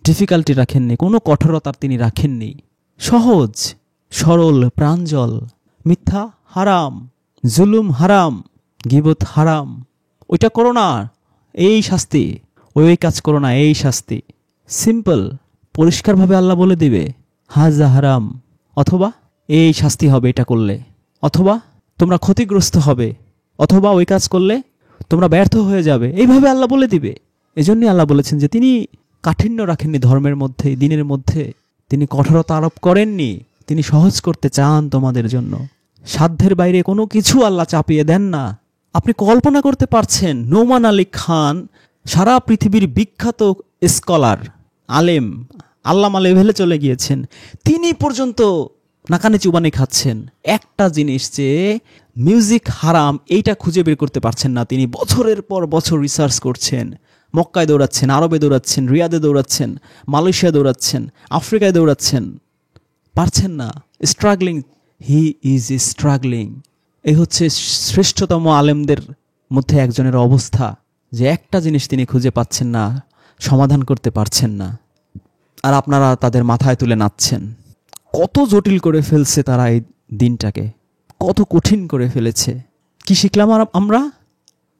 ডিফিকাল্টি রাখেননি, কোনো কঠোরতা তিনি রাখেননি। সহজ সরল প্রাঞ্জল। মিথ্যা হারাম, জুলুম হারাম, গীবত হারাম, ওইটা করো না এই শাস্তি, ওই কাজ করো না এই শাস্তি। সিম্পল, পরিষ্কারভাবে আল্লাহ বলে দিবে হাজা হারাম, অথবা এই শাস্তি হবে এটা করলে, অথবা তোমরা ক্ষতিগ্রস্ত হবে, অথবা ওই কাজ করলে তোমরা ব্যর্থ হয়ে যাবে। এইভাবে আল্লাহ বলে দিবে। এজন্যই আল্লাহ বলেছেন যে তিনি কাঠিন্য রাখেননি ধর্মের মধ্যে, দিনের মধ্যে তিনি কঠোরতা আরোপ করেননি, তিনি সহজ করতে চান তোমাদের জন্য। সাধ্যের বাইরে কোনো কিছু আল্লাহ চাপিয়ে দেন না। আপনি কল্পনা করতে পারছেন নোমান আলী খান সারা পৃথিবীর বিখ্যাত স্কলার, আলেম, আল্লামা লেভেলে চলে গিয়েছেন, তিনি পর্যন্ত নাকানি চুবানি খাচ্ছেন একটা জিনিস যে মিউজিক হারাম, এইটা খুঁজে বের করতে পারছেন না। তিনি বছরের পর বছর রিসার্চ করছেন, মক্কায় দৌড়াচ্ছেন, আরবে দৌড়াচ্ছেন, রিয়াদে দৌড়াচ্ছেন, মালয়েশিয়া দৌড়াচ্ছেন, আফ্রিকায় দৌড়াচ্ছেন, পারছেন না, স্ট্রাগলিং। He is struggling. এই হচ্ছে শ্রেষ্ঠতম আলেমদের মধ্যে একজনের অবস্থা, যে একটা জিনিস তিনি খুঁজে পাচ্ছেন না, সমাধান করতে পারছেন না, আর আপনারা তাদের মাথায় তুলে নাচছেন। কত জটিল করে ফেলছে তারা এই দিনটাকে, কত কঠিন করে ফেলেছে। কি শিখলাম আমরা?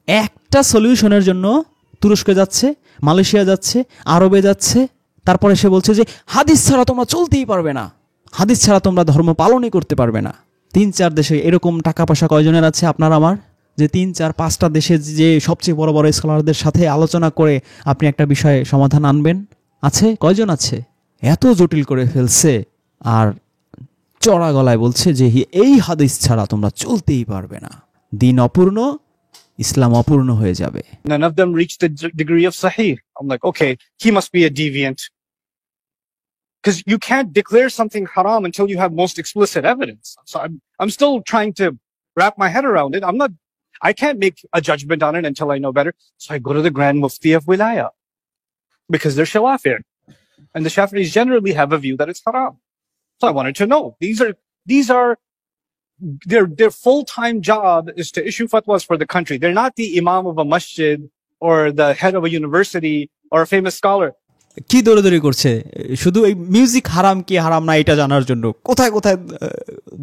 একটা সলিউশনের জন্য তুরস্কে যাচ্ছে, মালয়েশিয়া যাচ্ছে, আরবে যাচ্ছে, তারপরে সে বলছে যে হাদিস ছাড়া তোমরা চলতেই পারবে না, হাদিস ছাড়া তোমরা ধর্ম পালনই করতে পারবে না। 3-4 দেশে এরকম টাকা পয়সা কয়জনের আছে আপনার আমার, যে 3-4-5টা দেশে যে সবচেয়ে বড় বড় স্কলারদের সাথে আলোচনা করে আপনি একটা বিষয়ে সমাধান আনবেন? আছে? কয়জন আছে? এত জটিল করে ফেলছে, আর চড়া গলায় বলছে যে এই হাদিস ছাড়া তোমরা চলতেই পারবে না। দিন অপূর্ণ, ইসলাম অপূর্ণ হয়ে যাবে। None of them reached the degree of Sahih. I'm like, okay, he must be a deviant. Because you can't declare something haram until you have most explicit evidence. So I'm still trying to wrap my head around it. I can't make a judgment on it until I know better. So I go to the Grand Mufti of Wilaya, because they're Shawafir. And the Shafi'is generally have a view that it's haram. So I wanted to know. These are their full-time job is to issue fatwas for the country. They're not the imam of a masjid or the head of a university or a famous scholar. কি দৌড়াদৌড়ি করছে শুধু এই music হারাম কি হারাম না এটা জানার জন্য, কোথায় কোথায়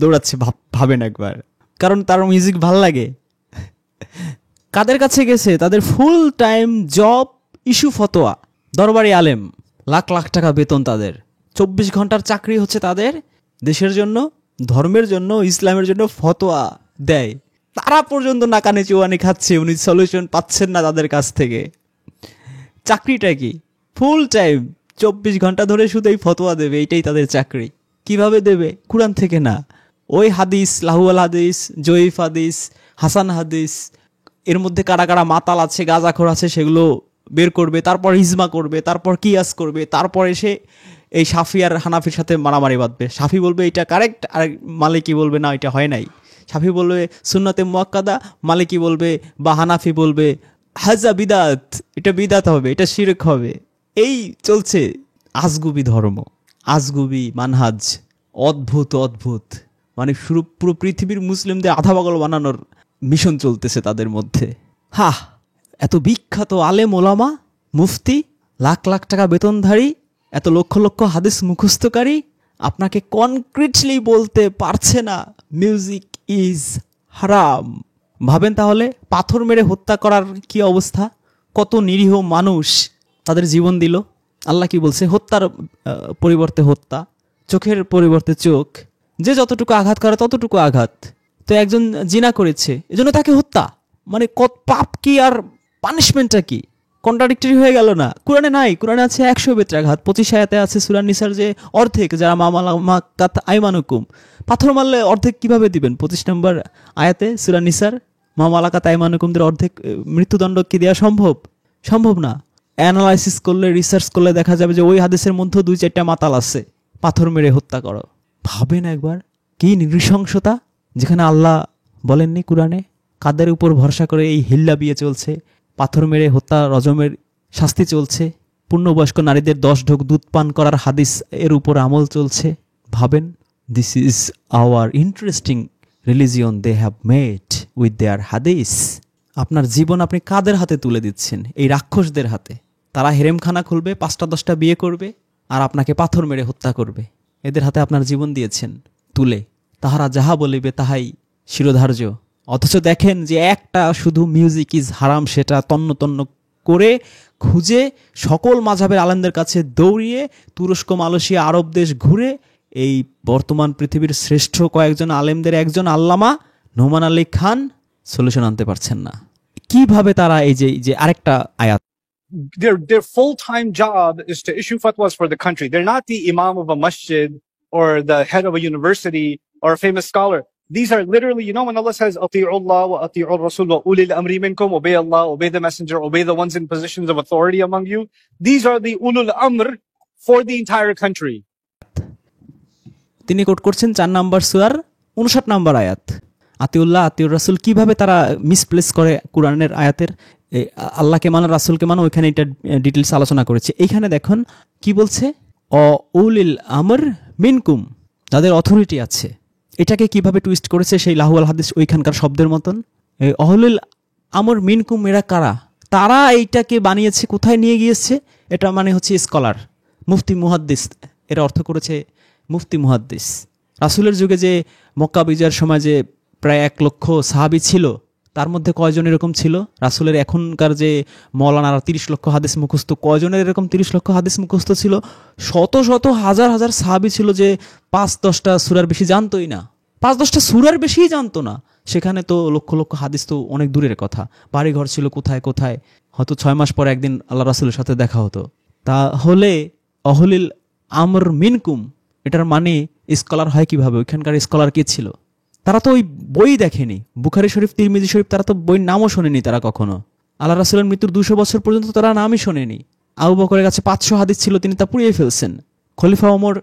দৌড়াচ্ছে ভাবেন একবার। কারণ তার মিউজিক ভাল লাগে। কাদের কাছে গেছে? তাদের ফুল টাইম জব ইস্যু ফতোয়া। দরবারি আলেম, লাখ লাখ টাকা বেতন তাদের, 24 ঘন্টার চাকরি হচ্ছে তাদের, দেশের জন্য, ধর্মের জন্য, ইসলামের জন্য ফতোয়া দেয়। তারা পর্যন্ত নাকানে চুয়ানি খাচ্ছে, উনি সলিউশন পাচ্ছেন না তাদের কাছ থেকে। চাকরিটা কি? ফুল টাইম 24 ঘন্টা ধরে শুধু এই ফতোয়া দেবে, এইটাই তাদের চাকরি। কিভাবে দেবে? কুরআন থেকে না, ওই হাদিস, লাহুয়াল হাদিস, জয়ীফ হাদিস, হাসান হাদিস, এর মধ্যে কারা কারা মাতাল আছে, গাঁজাখোর আছে, সেগুলো বের করবে, তারপর ইজমা করবে, তারপর কিয়াস করবে, তারপরে সে এই শাফি আর হানাফির সাথে মারামারি বাঁধবে। শাফি বলবে এটা কারেক্ট, আর মালিকি বলবে না এটা হয় নাই। শাফি বলবে সুন্নাতে মুআক্কাদা, মালিকি বলবে বা হানাফি বলবে হাজা বিদাত, এটা বিদাত হবে, এটা শিরক হবে। এই চলছে আজগুবি ধর্ম, আজগুবি মানহাজ, অদ্ভুত অদ্ভুত, মানে পুরো পৃথিবীর মুসলিমদের আধা পাগল বানানোর মিশন চলতেছে তাদের মধ্যে। এত বিখ্যাত আলেম ওলামা, মুফতি, লাখ লাখ টাকা বেতনধারী, এত লক্ষ লক্ষ হাদিস মুখস্থকারী, আপনাকে কনক্রিটলি বলতে পারছে না মিউজিক ইজ হারাম। ভাবেন তাহলে পাথর মেরে হত্যা করার কি অবস্থা, কত নিরীহ মানুষ তাদের জীবন দিল। আল্লাহ কি বলছে? হত্যার পরিবর্তে হত্যা, চোখের পরিবর্তে চোখ, যে যতটুকু আঘাত করে ততটুকু আঘাত। তো একজন জিনা করেছে, এজন্য তাকে হত্যা, মানে কত পাপ কি আর পানিশমেন্টটা কি? কন্ট্রাডিক্টরি হয়ে গেল না? কোরআনে নাই, কোরআনে আছে 100 বেত্রাঘাত। 25 আয়াতে আছে সূরা নিসার যে অর্ধেক, যারা মামালাকাত আইমানুকুম, পাথর মারলে অর্ধেক কিভাবে দিবেন? 25 নম্বর আয়াতে সূরা নিসার, মামালাকাত আইমানুকুমদের অর্ধেক মৃত্যুদণ্ড কি দেওয়া সম্ভব? সম্ভব না। অ্যানালাইসিস করলে, রিসার্চ করলে দেখা যাবে যে ওই হাদিসের মধ্যে 2-4টা মাতাল আছে, পাথর মেরে হত্যা করো। ভাবেন একবার কি নৃশংসতা, যেখানে আল্লাহ বলেননি কোরআনে কাদের উপর ভরসা করে এই হিল্লা বিয়ে চলছে, পাথর মেরে হত্যা, রজমের শাস্তি চলছে, পূর্ণবয়স্ক নারীদের 10 ঢোক দুধ পান করার হাদিস এর উপর আমল চলছে। ভাবেন, this is our interesting religion they have made with their হাদিস। আপনার জীবন আপনি কাদের হাতে তুলে দিচ্ছেন? এই রাক্ষসদের হাতে। তারা হেরেমখানা খুলবে, 5টা-10টা বিয়ে করবে, আর আপনাকে পাথর মেরে হত্যা করবে। এদের হাতে আপনার জীবন দিয়েছেন তুলে। তাহারা যাহা বলিবে তাহাই শিরোধার্য। অথচ দেখেন যে একটা শুধু মিউজিক ইজ হারাম, সেটা তন্ন তন্ন করে খুঁজে সকল মাযহাবের আলেমদের কাছে দৌড়িয়ে তুরস্ক, মালয়েশিয়া, আরব দেশ ঘুরে এই বর্তমান পৃথিবীর শ্রেষ্ঠ কয়েকজন আলেমদের একজন আল্লামা নোমান আলী খান সলিউশন আনতে পারছেন না। কিভাবে তারা এই যে আরেকটা আয়াত, their full-time job is to issue fatwas for the country. They're not the imam of a masjid or the head of a university or a famous scholar. These are literally, when Allah says, "Ati'u Allah wa ati'u Rasul wa ulil amri minkum," obey Allah, obey the messenger, obey the ones in positions of authority among you. These are the ulul amr for the entire country. তিনি coat করছেন 4 নম্বর সূরার 59 নম্বর আয়াত। আতিউল্লাহ, আতিউর রাসূল, কিভাবে তারা misplace করে কোরআনের আয়াতের আল্লাহকে মানো রাসূলকে মানো, ওইখানে এটা ডিটেলস আলোচনা করেছে। এইখানে দেখুন কি বলছে, উলিল আমর মিনকুম, যাদের অথরিটি আছে। এটাকে কিভাবে টুইস্ট করেছে সেই লাহুয়াল হাদিস ওইখানকার শব্দের মতন। উলিল আমর মিনকুম এরা কারা? তারা এইটাকে বানিয়েছে, কোথায় নিয়ে গিয়েছে? এটা মানে হচ্ছে স্কলার, মুফতি মুহাদ্দিস, এর অর্থ করেছে মুফতি মুহাদ্দিস। রাসূলের যুগে যে মক্কা বিজয়ের সময় যে প্রায় 1 লক্ষ সাহাবী ছিল, তার মধ্যে কয়জন এরকম ছিল? রাসূলের এখনকার যে মৌলানারা 30 লক্ষ হাদিস মুখস্থ, কয়জনের এরকম 30 লক্ষ হাদিস মুখস্থ ছিল? শত শত হাজার হাজার সাহাবী ছিল যে 5-10টা সূরার বেশি জানতোই না, 5-10টা সূরার বেশিই জানতো না। সেখানে তো লক্ষ লক্ষ হাদিস তো অনেক দূরের কথা। বাড়ি ঘর ছিল কোথায় কোথায়, হয়তো 6 মাস পর একদিন আল্লাহ রাসূলের সাথে দেখা হতো। তাহলে অহলিল আমর মিনকুম এটার মানে স্কলার হয় কিভাবে? ওইখানকার স্কলার কে ছিল? তারা তো ওই বই দেখেনি, বুখারী শরীফ, তিরমিজি শরীফ, তারা তো বইয়ের নামও শোনেনি তারা কখনো। আল্লাহ রাসূলের মৃত্যুর 200 বছর পর্যন্ত তারা নামই শোনেনি। আবু বকরের কাছে 500 হাদিস ছিল, তিনি তা পুড়িয়ে ফেলছেন। খলিফা ওমর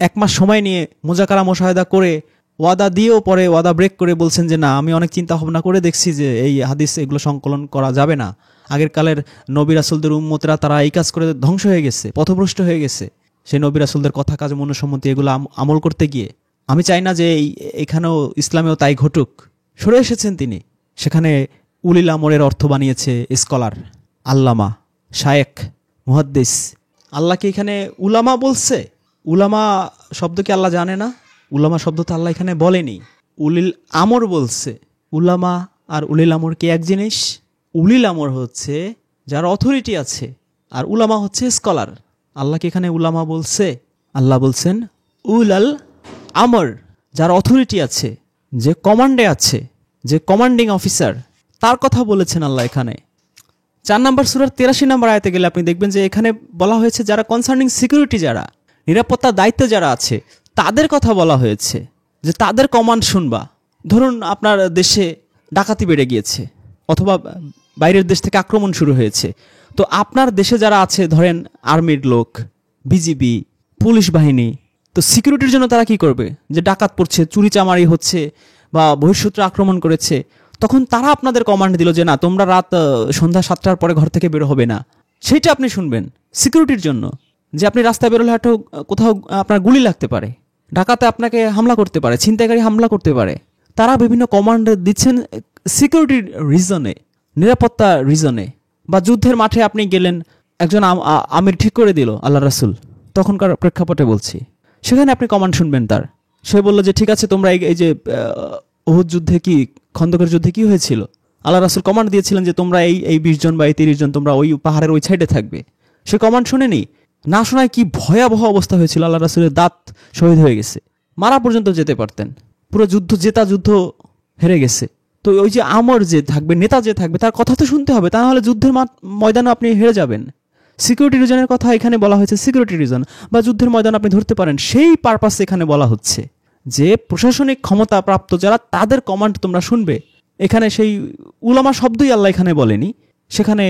1 মাস সময় নিয়ে মুজাকারা মুশাহাদা করে ওয়াদা দিয়েও পরে ওয়াদা ব্রেক করে বলছেন যে না, আমি অনেক চিন্তা ভাবনা করে দেখছি যে এই হাদিস এগুলো সংকলন করা যাবে না। আগের কালের নবী রাসূলদের উম্মতরা তারা এই কাজ করে ধ্বংস হয়ে গেছে, পথভ্রষ্ট হয়ে গেছে। সেই নবী রাসূলদের কথা কাজ মনুসম্মতি এগুলো আমল করতে গিয়ে আমি চাই না যে এখানেও ইসলামেও তাই ঘটুক। সরে এসেছেন তিনি। সেখানে উলিল আমরের অর্থ বানিয়েছে স্কলার, আল্লামা, শায়েখ, মুহাদ্দিস। আল্লাহকে এখানে উলামা বলছে। উলামা শব্দ কি আল্লাহ জানে না? উলামা শব্দ তো আল্লাহ এখানে বলেনি, উলিল আমর বলছে। উলামা আর উলিল আমর কি এক জিনিস? উলিল আমর হচ্ছে যার অথরিটি আছে, আর উলামা হচ্ছে স্কলার। আল্লাহকে এখানে উলামা বলছে। আল্লাহ বলছেন উলাল আমর, যার অথরিটি আছে, যে কমান্ডে আছে, যে কমান্ডিং অফিসার, তার কথা বলেছেন আল্লাহ এখানে। 4 নম্বর সূরার 83 নম্বর আয়াতে গেলে আপনি দেখবেন যে এখানে বলা হয়েছে যারা কনসার্নিং সিকিউরিটি, যারা নিরাপত্তার দায়িত্বে যারা আছে, তাদের কথা বলা হয়েছে যে তাদের কমান্ড শুনবা। ধরুন আপনার দেশে ডাকাতি বেড়ে গিয়েছে অথবা বাইরের দেশ থেকে আক্রমণ শুরু হয়েছে, তো আপনার দেশে যারা আছে, ধরেন আর্মির লোক, বিজিবি, পুলিশ বাহিনী, তো সিকিউরিটির জন্য তারা কি করবে? যে ডাকাত পড়ছে, চুরি চামারি হচ্ছে বা বহিঃশত্রু আক্রমণ করেছে, তখন তারা আপনাদের কমান্ড দিল যে না, তোমরা রাত সন্ধ্যা 7টার পরে ঘর থেকে বের হবে না। সেইটা আপনি শুনবেন সিকিউরিটির জন্য। যে আপনি রাস্তায় বেরোলে হয়তো কোথাও আপনার গুলি লাগতে পারে, ডাকাতে আপনাকে হামলা করতে পারে, ছিনতাইকারী হামলা করতে পারে। তারা বিভিন্ন কমান্ড দিচ্ছেন সিকিউরিটির রিজনে, নিরাপত্তা রিজনে। বা যুদ্ধের মাঠে আপনি গেলেন, একজন আমির ঠিক করে দিল আল্লাহ রাসূল, তখনকার প্রেক্ষাপটে বলছি, সেখানে আপনি কমান্ড শুনবেন তার। সে বলল যে ঠিক আছে, তোমরা এই যে উহুদ যুদ্ধে কি, খন্দকের যুদ্ধে কি হয়েছিল, আল্লাহ রাসূল কমান্ড দিয়েছিলেন যে তোমরা এই 20 জন বা এই 30 জন তোমরা ওই পাহাড়ের ওই সাইডে থাকবে। সে কমান্ড শুনেনি, না শোনায় কি ভয়াবহ অবস্থা হয়েছিল। আল্লাহ রাসূলের দাঁত শহীদ হয়ে গেছে, মারা পর্যন্ত যেতে পারতেন। পুরো যুদ্ধ জেতা, যুদ্ধ হেরে গেছে। তো ওই যে আমর যে থাকবে, নেতা যে থাকবে, তার কথা তো শুনতে হবে, তা নাহলে যুদ্ধের ময়দানে আপনি হেরে যাবেন। সিকিউরিটি রিজনের কথা এখানে বলা হয়েছে, সিকিউরিটি রিজন বা যুদ্ধের ময়দান আপনি ধরতে পারেন, সেই পারপাসে এখানে বলা হচ্ছে যে প্রশাসনিক ক্ষমতা প্রাপ্ত যারা, তাদের কমান্ড তোমরা শুনবে। এখানে সেই উলামা শব্দই আল্লাহ এখানে বলেনি, সেখানে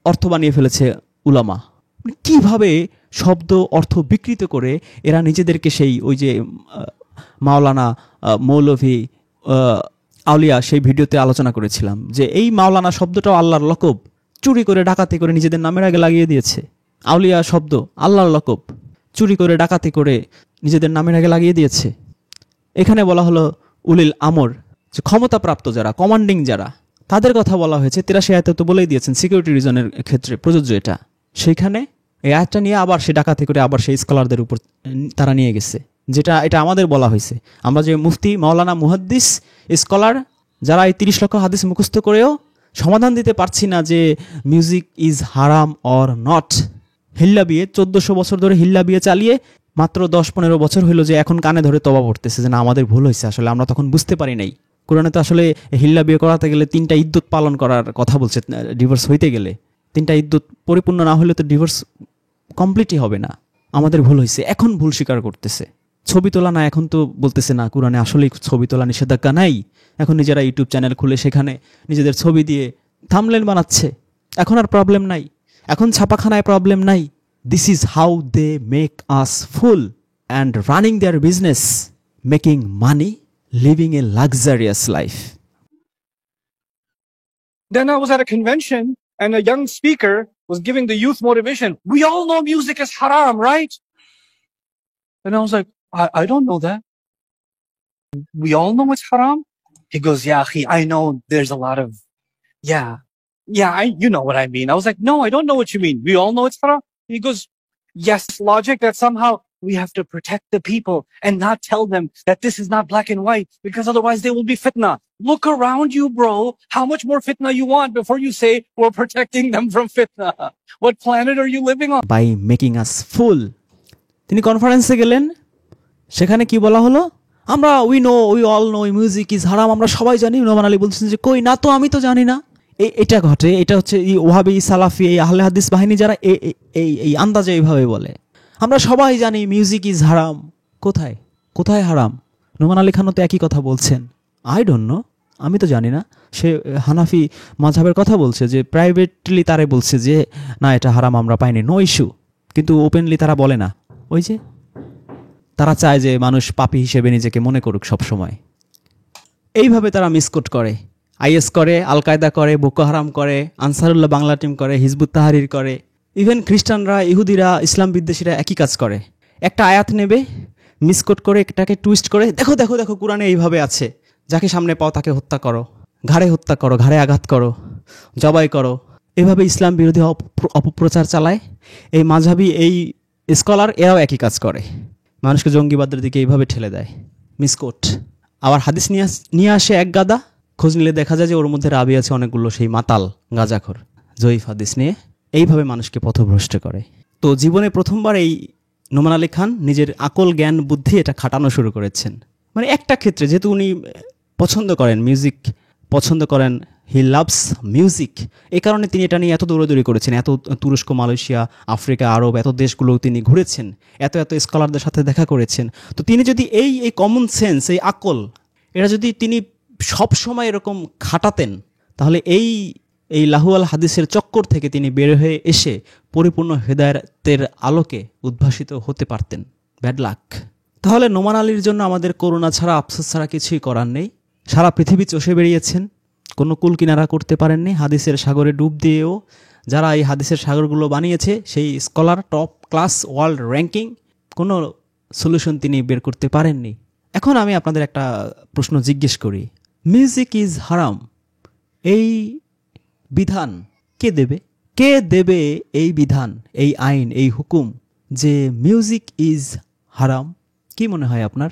অর্থ বানিয়ে ফেলেছে উলামা। কিভাবে শব্দ অর্থ বিকৃত করে এরা নিজেদেরকে সেই ওই যে মাওলানা, মৌলভী, আউলিয়া, সেই ভিডিওতে আলোচনা করেছিলাম যে এই মাওলানা শব্দটাও আল্লাহর লকব, চুরি করে ডাকাতি করে নিজেদের নামের আগে লাগিয়ে দিয়েছে। আউলিয়া শব্দ আল্লাহর লকব, চুরি করে ডাকাতি করে নিজেদের নামের আগে লাগিয়ে দিয়েছে। এখানে বলা হলো উলিল আমর, যে ক্ষমতাপ্রাপ্ত যারা, কমান্ডিং যারা, তাদের কথা বলা হয়েছে। 83 আয়াতে তো বলেই দিয়েছেন সিকিউরিটি রিজনের ক্ষেত্রে প্রযোজ্য এটা। সেইখানে এই আয়াতটা নিয়ে আবার সে ডাকাতি করে আবার সেই স্কলারদের উপর তারা নিয়ে গেছে, যেটা এটা আমাদের বলা হয়েছে। আমরা যে মুফতি, মাওলানা, মুহাদ্দিস, স্কলার যারা এই 30 লক্ষ হাদিস মুখস্থ করেও সমাধান দিতে পারছি না যে মিউজিক ইজ হারাম অর নট। হিল্লা বিয়ে 1400 বছর ধরে হিল্লা বিয়ে চালিয়ে মাত্র 10-15 বছর হইলো যে এখন কানে ধরে তওবা পড়তেছে যে না, আমাদের ভুল হয়েছে, আসলে আমরা তখন বুঝতে পারি নাই। কোরআনে তো আসলে হিল্লা বিয়ে করাতে গেলে 3টা ইদ্যত পালন করার কথা বলছে। ডিভোর্স হইতে গেলে 3টা ইদ্যত পরিপূর্ণ না হলে তো ডিভোর্স কমপ্লিটই হবে না। আমাদের ভুল হয়েছে, এখন ভুল স্বীকার করতেছে। ছবি তোলা না, এখন তো বলতেছে না কোরআনে আসলেই ছবি তোলা নিষেধাজ্ঞা নাই। এখন নিজেরা ইউটিউব চ্যানেল খুলে সেখানে নিজেদের ছবি দিয়ে থাম্বনেল বানাচ্ছে। এখন আর প্রবলেম নাই, এখন ছাপাখানায় প্রবলেম নাই। This is how they make us fool and running their business, making money, living a luxurious life. Then I was at a convention and a young speaker was giving the youth motivation. We all know music is haram, right? And I was like, I don't know that. We all know it's haram? He goes, yeah, I know there's a lot of, you know what I mean. I was like, no, I don't know what you mean. We all know it's haram? He goes, yes, logic that somehow we have to protect the people and not tell them that this is not black and white, because otherwise there will be fitna. Look around you, bro. How much more fitna you want before you say we're protecting them from fitna? What planet are you living on? By making us fool. তিনি কনফারেন্সে গেলেন, সেখানে কি বলা হলো, আমরা we all know music is হারাম, আমরা সবাই জানি। নোমান আলী বলছেন যে কই না তো, আমি তো জানি না। এটা ঘটে, এটা হচ্ছে এই ওয়াহাবি সালাফি এই আহলে হাদিস বাহিনী যারা এই আন্দাজে এইভাবে বলে, আমরা সবাই জানি মিউজিক ইজ হারাম। কোথায় কোথায় হারাম? নোমান আলী খানও তো একই কথা বলছেন, আই ডোন্ট নো, আমি তো জানি না। সে হানাফি মাযহাবের কথা বলছে, যে প্রাইভেটলি তারা বলছে যে না এটা হারাম, আমরা পাইনি, নো ইস্যু, কিন্তু ওপেনলি তারা বলে না। ওই যে তারা চায় যে মানুষ পাপী হিসেবে নিজেকে মনে করুক সব সময়। এইভাবে তারা মিসকোট করে, আইএস করে, আল কায়দা করে, বোকো হারাম করে, আনসারুল্লাহ বাংলা টিম করে, হিজবুত তাহরির করে, ইভেন খ্রিস্টানরা, ইহুদিরা, ইসলাম বিদ্বেষীরা একই কাজ করে। একটা আয়াত নেবে, মিসকোট করে, এটাকে টুইস্ট করে, দেখো দেখো দেখো কোরআনে এইভাবে আছে, যাকে সামনে পাও তাকে হত্যা করো, ঘাড়ে হত্যা করো, ঘাড়ে আঘাত করো, জবাই করো। এভাবে ইসলাম বিরোধী অপপ্রচার চালায়। এই মাযহাবি এই স্কলার এরাও একই কাজ করে, মানুষকে জঙ্গিবাদের দিকে এইভাবে ঠেলে দেয়, মিসকোট। আবার হাদিস নিয়ে আসে এক গাদা, খোঁজ নিলে দেখা যায় যে ওর মধ্যে রাবি আছে অনেকগুলো সেই মাতাল গাঁজাখোর, জয়ীফ হাদিস নিয়ে এইভাবে মানুষকে পথভ্রষ্ট করে। তো জীবনে প্রথমবার এই নোমান আলী খান নিজের আকল জ্ঞান বুদ্ধি এটা খাটানো শুরু করেছেন। মানে একটা ক্ষেত্রে, যেহেতু উনি পছন্দ করেন মিউজিক, পছন্দ করেন, হি লাভস মিউজিক, এই কারণে তিনি এটা নিয়ে এত দৌড়াদৌড়ি করেছেন, এত তুরস্ক, মালয়েশিয়া, আফ্রিকা, আরব, এত দেশগুলো তিনি ঘুরেছেন, এত স্কলারদের সাথে দেখা করেছেন। তো তিনি যদি এই কমন সেন্স, এই আকল, এটা যদি তিনি সব সময় এরকম খাটাতেন, তাহলে এই লাহুয়াল হাদিসের চক্কর থেকে তিনি বের হয়ে এসে পরিপূর্ণ হেদায়েতের আলোকে উদ্ভাসিত হতে পারতেন। Bad luck. তাহলে নোমান আলীর জন্য আমাদের করুণা ছাড়া, আফসোস ছাড়া কিছুই করার নেই। সারা পৃথিবী চষে বেরিয়েছেন, কোনো কুল কিনারা করতে পারেননি। হাদিসের সাগরে ডুব দিয়েও যারা এই হাদিসের সাগরগুলো বানিয়েছে, সেই scholar, top class world ranking, কোনো সলিউশন তিনি বের করতে পারেননি। এখন আমি আপনাদের একটা প্রশ্ন জিজ্ঞেস করি, মিউজিক ইজ হারাম, এই বিধান কে দেবে? কে দেবে এই বিধান, এই আইন, এই হুকুম যে মিউজিক ইজ হারাম? কি মনে হয় আপনার?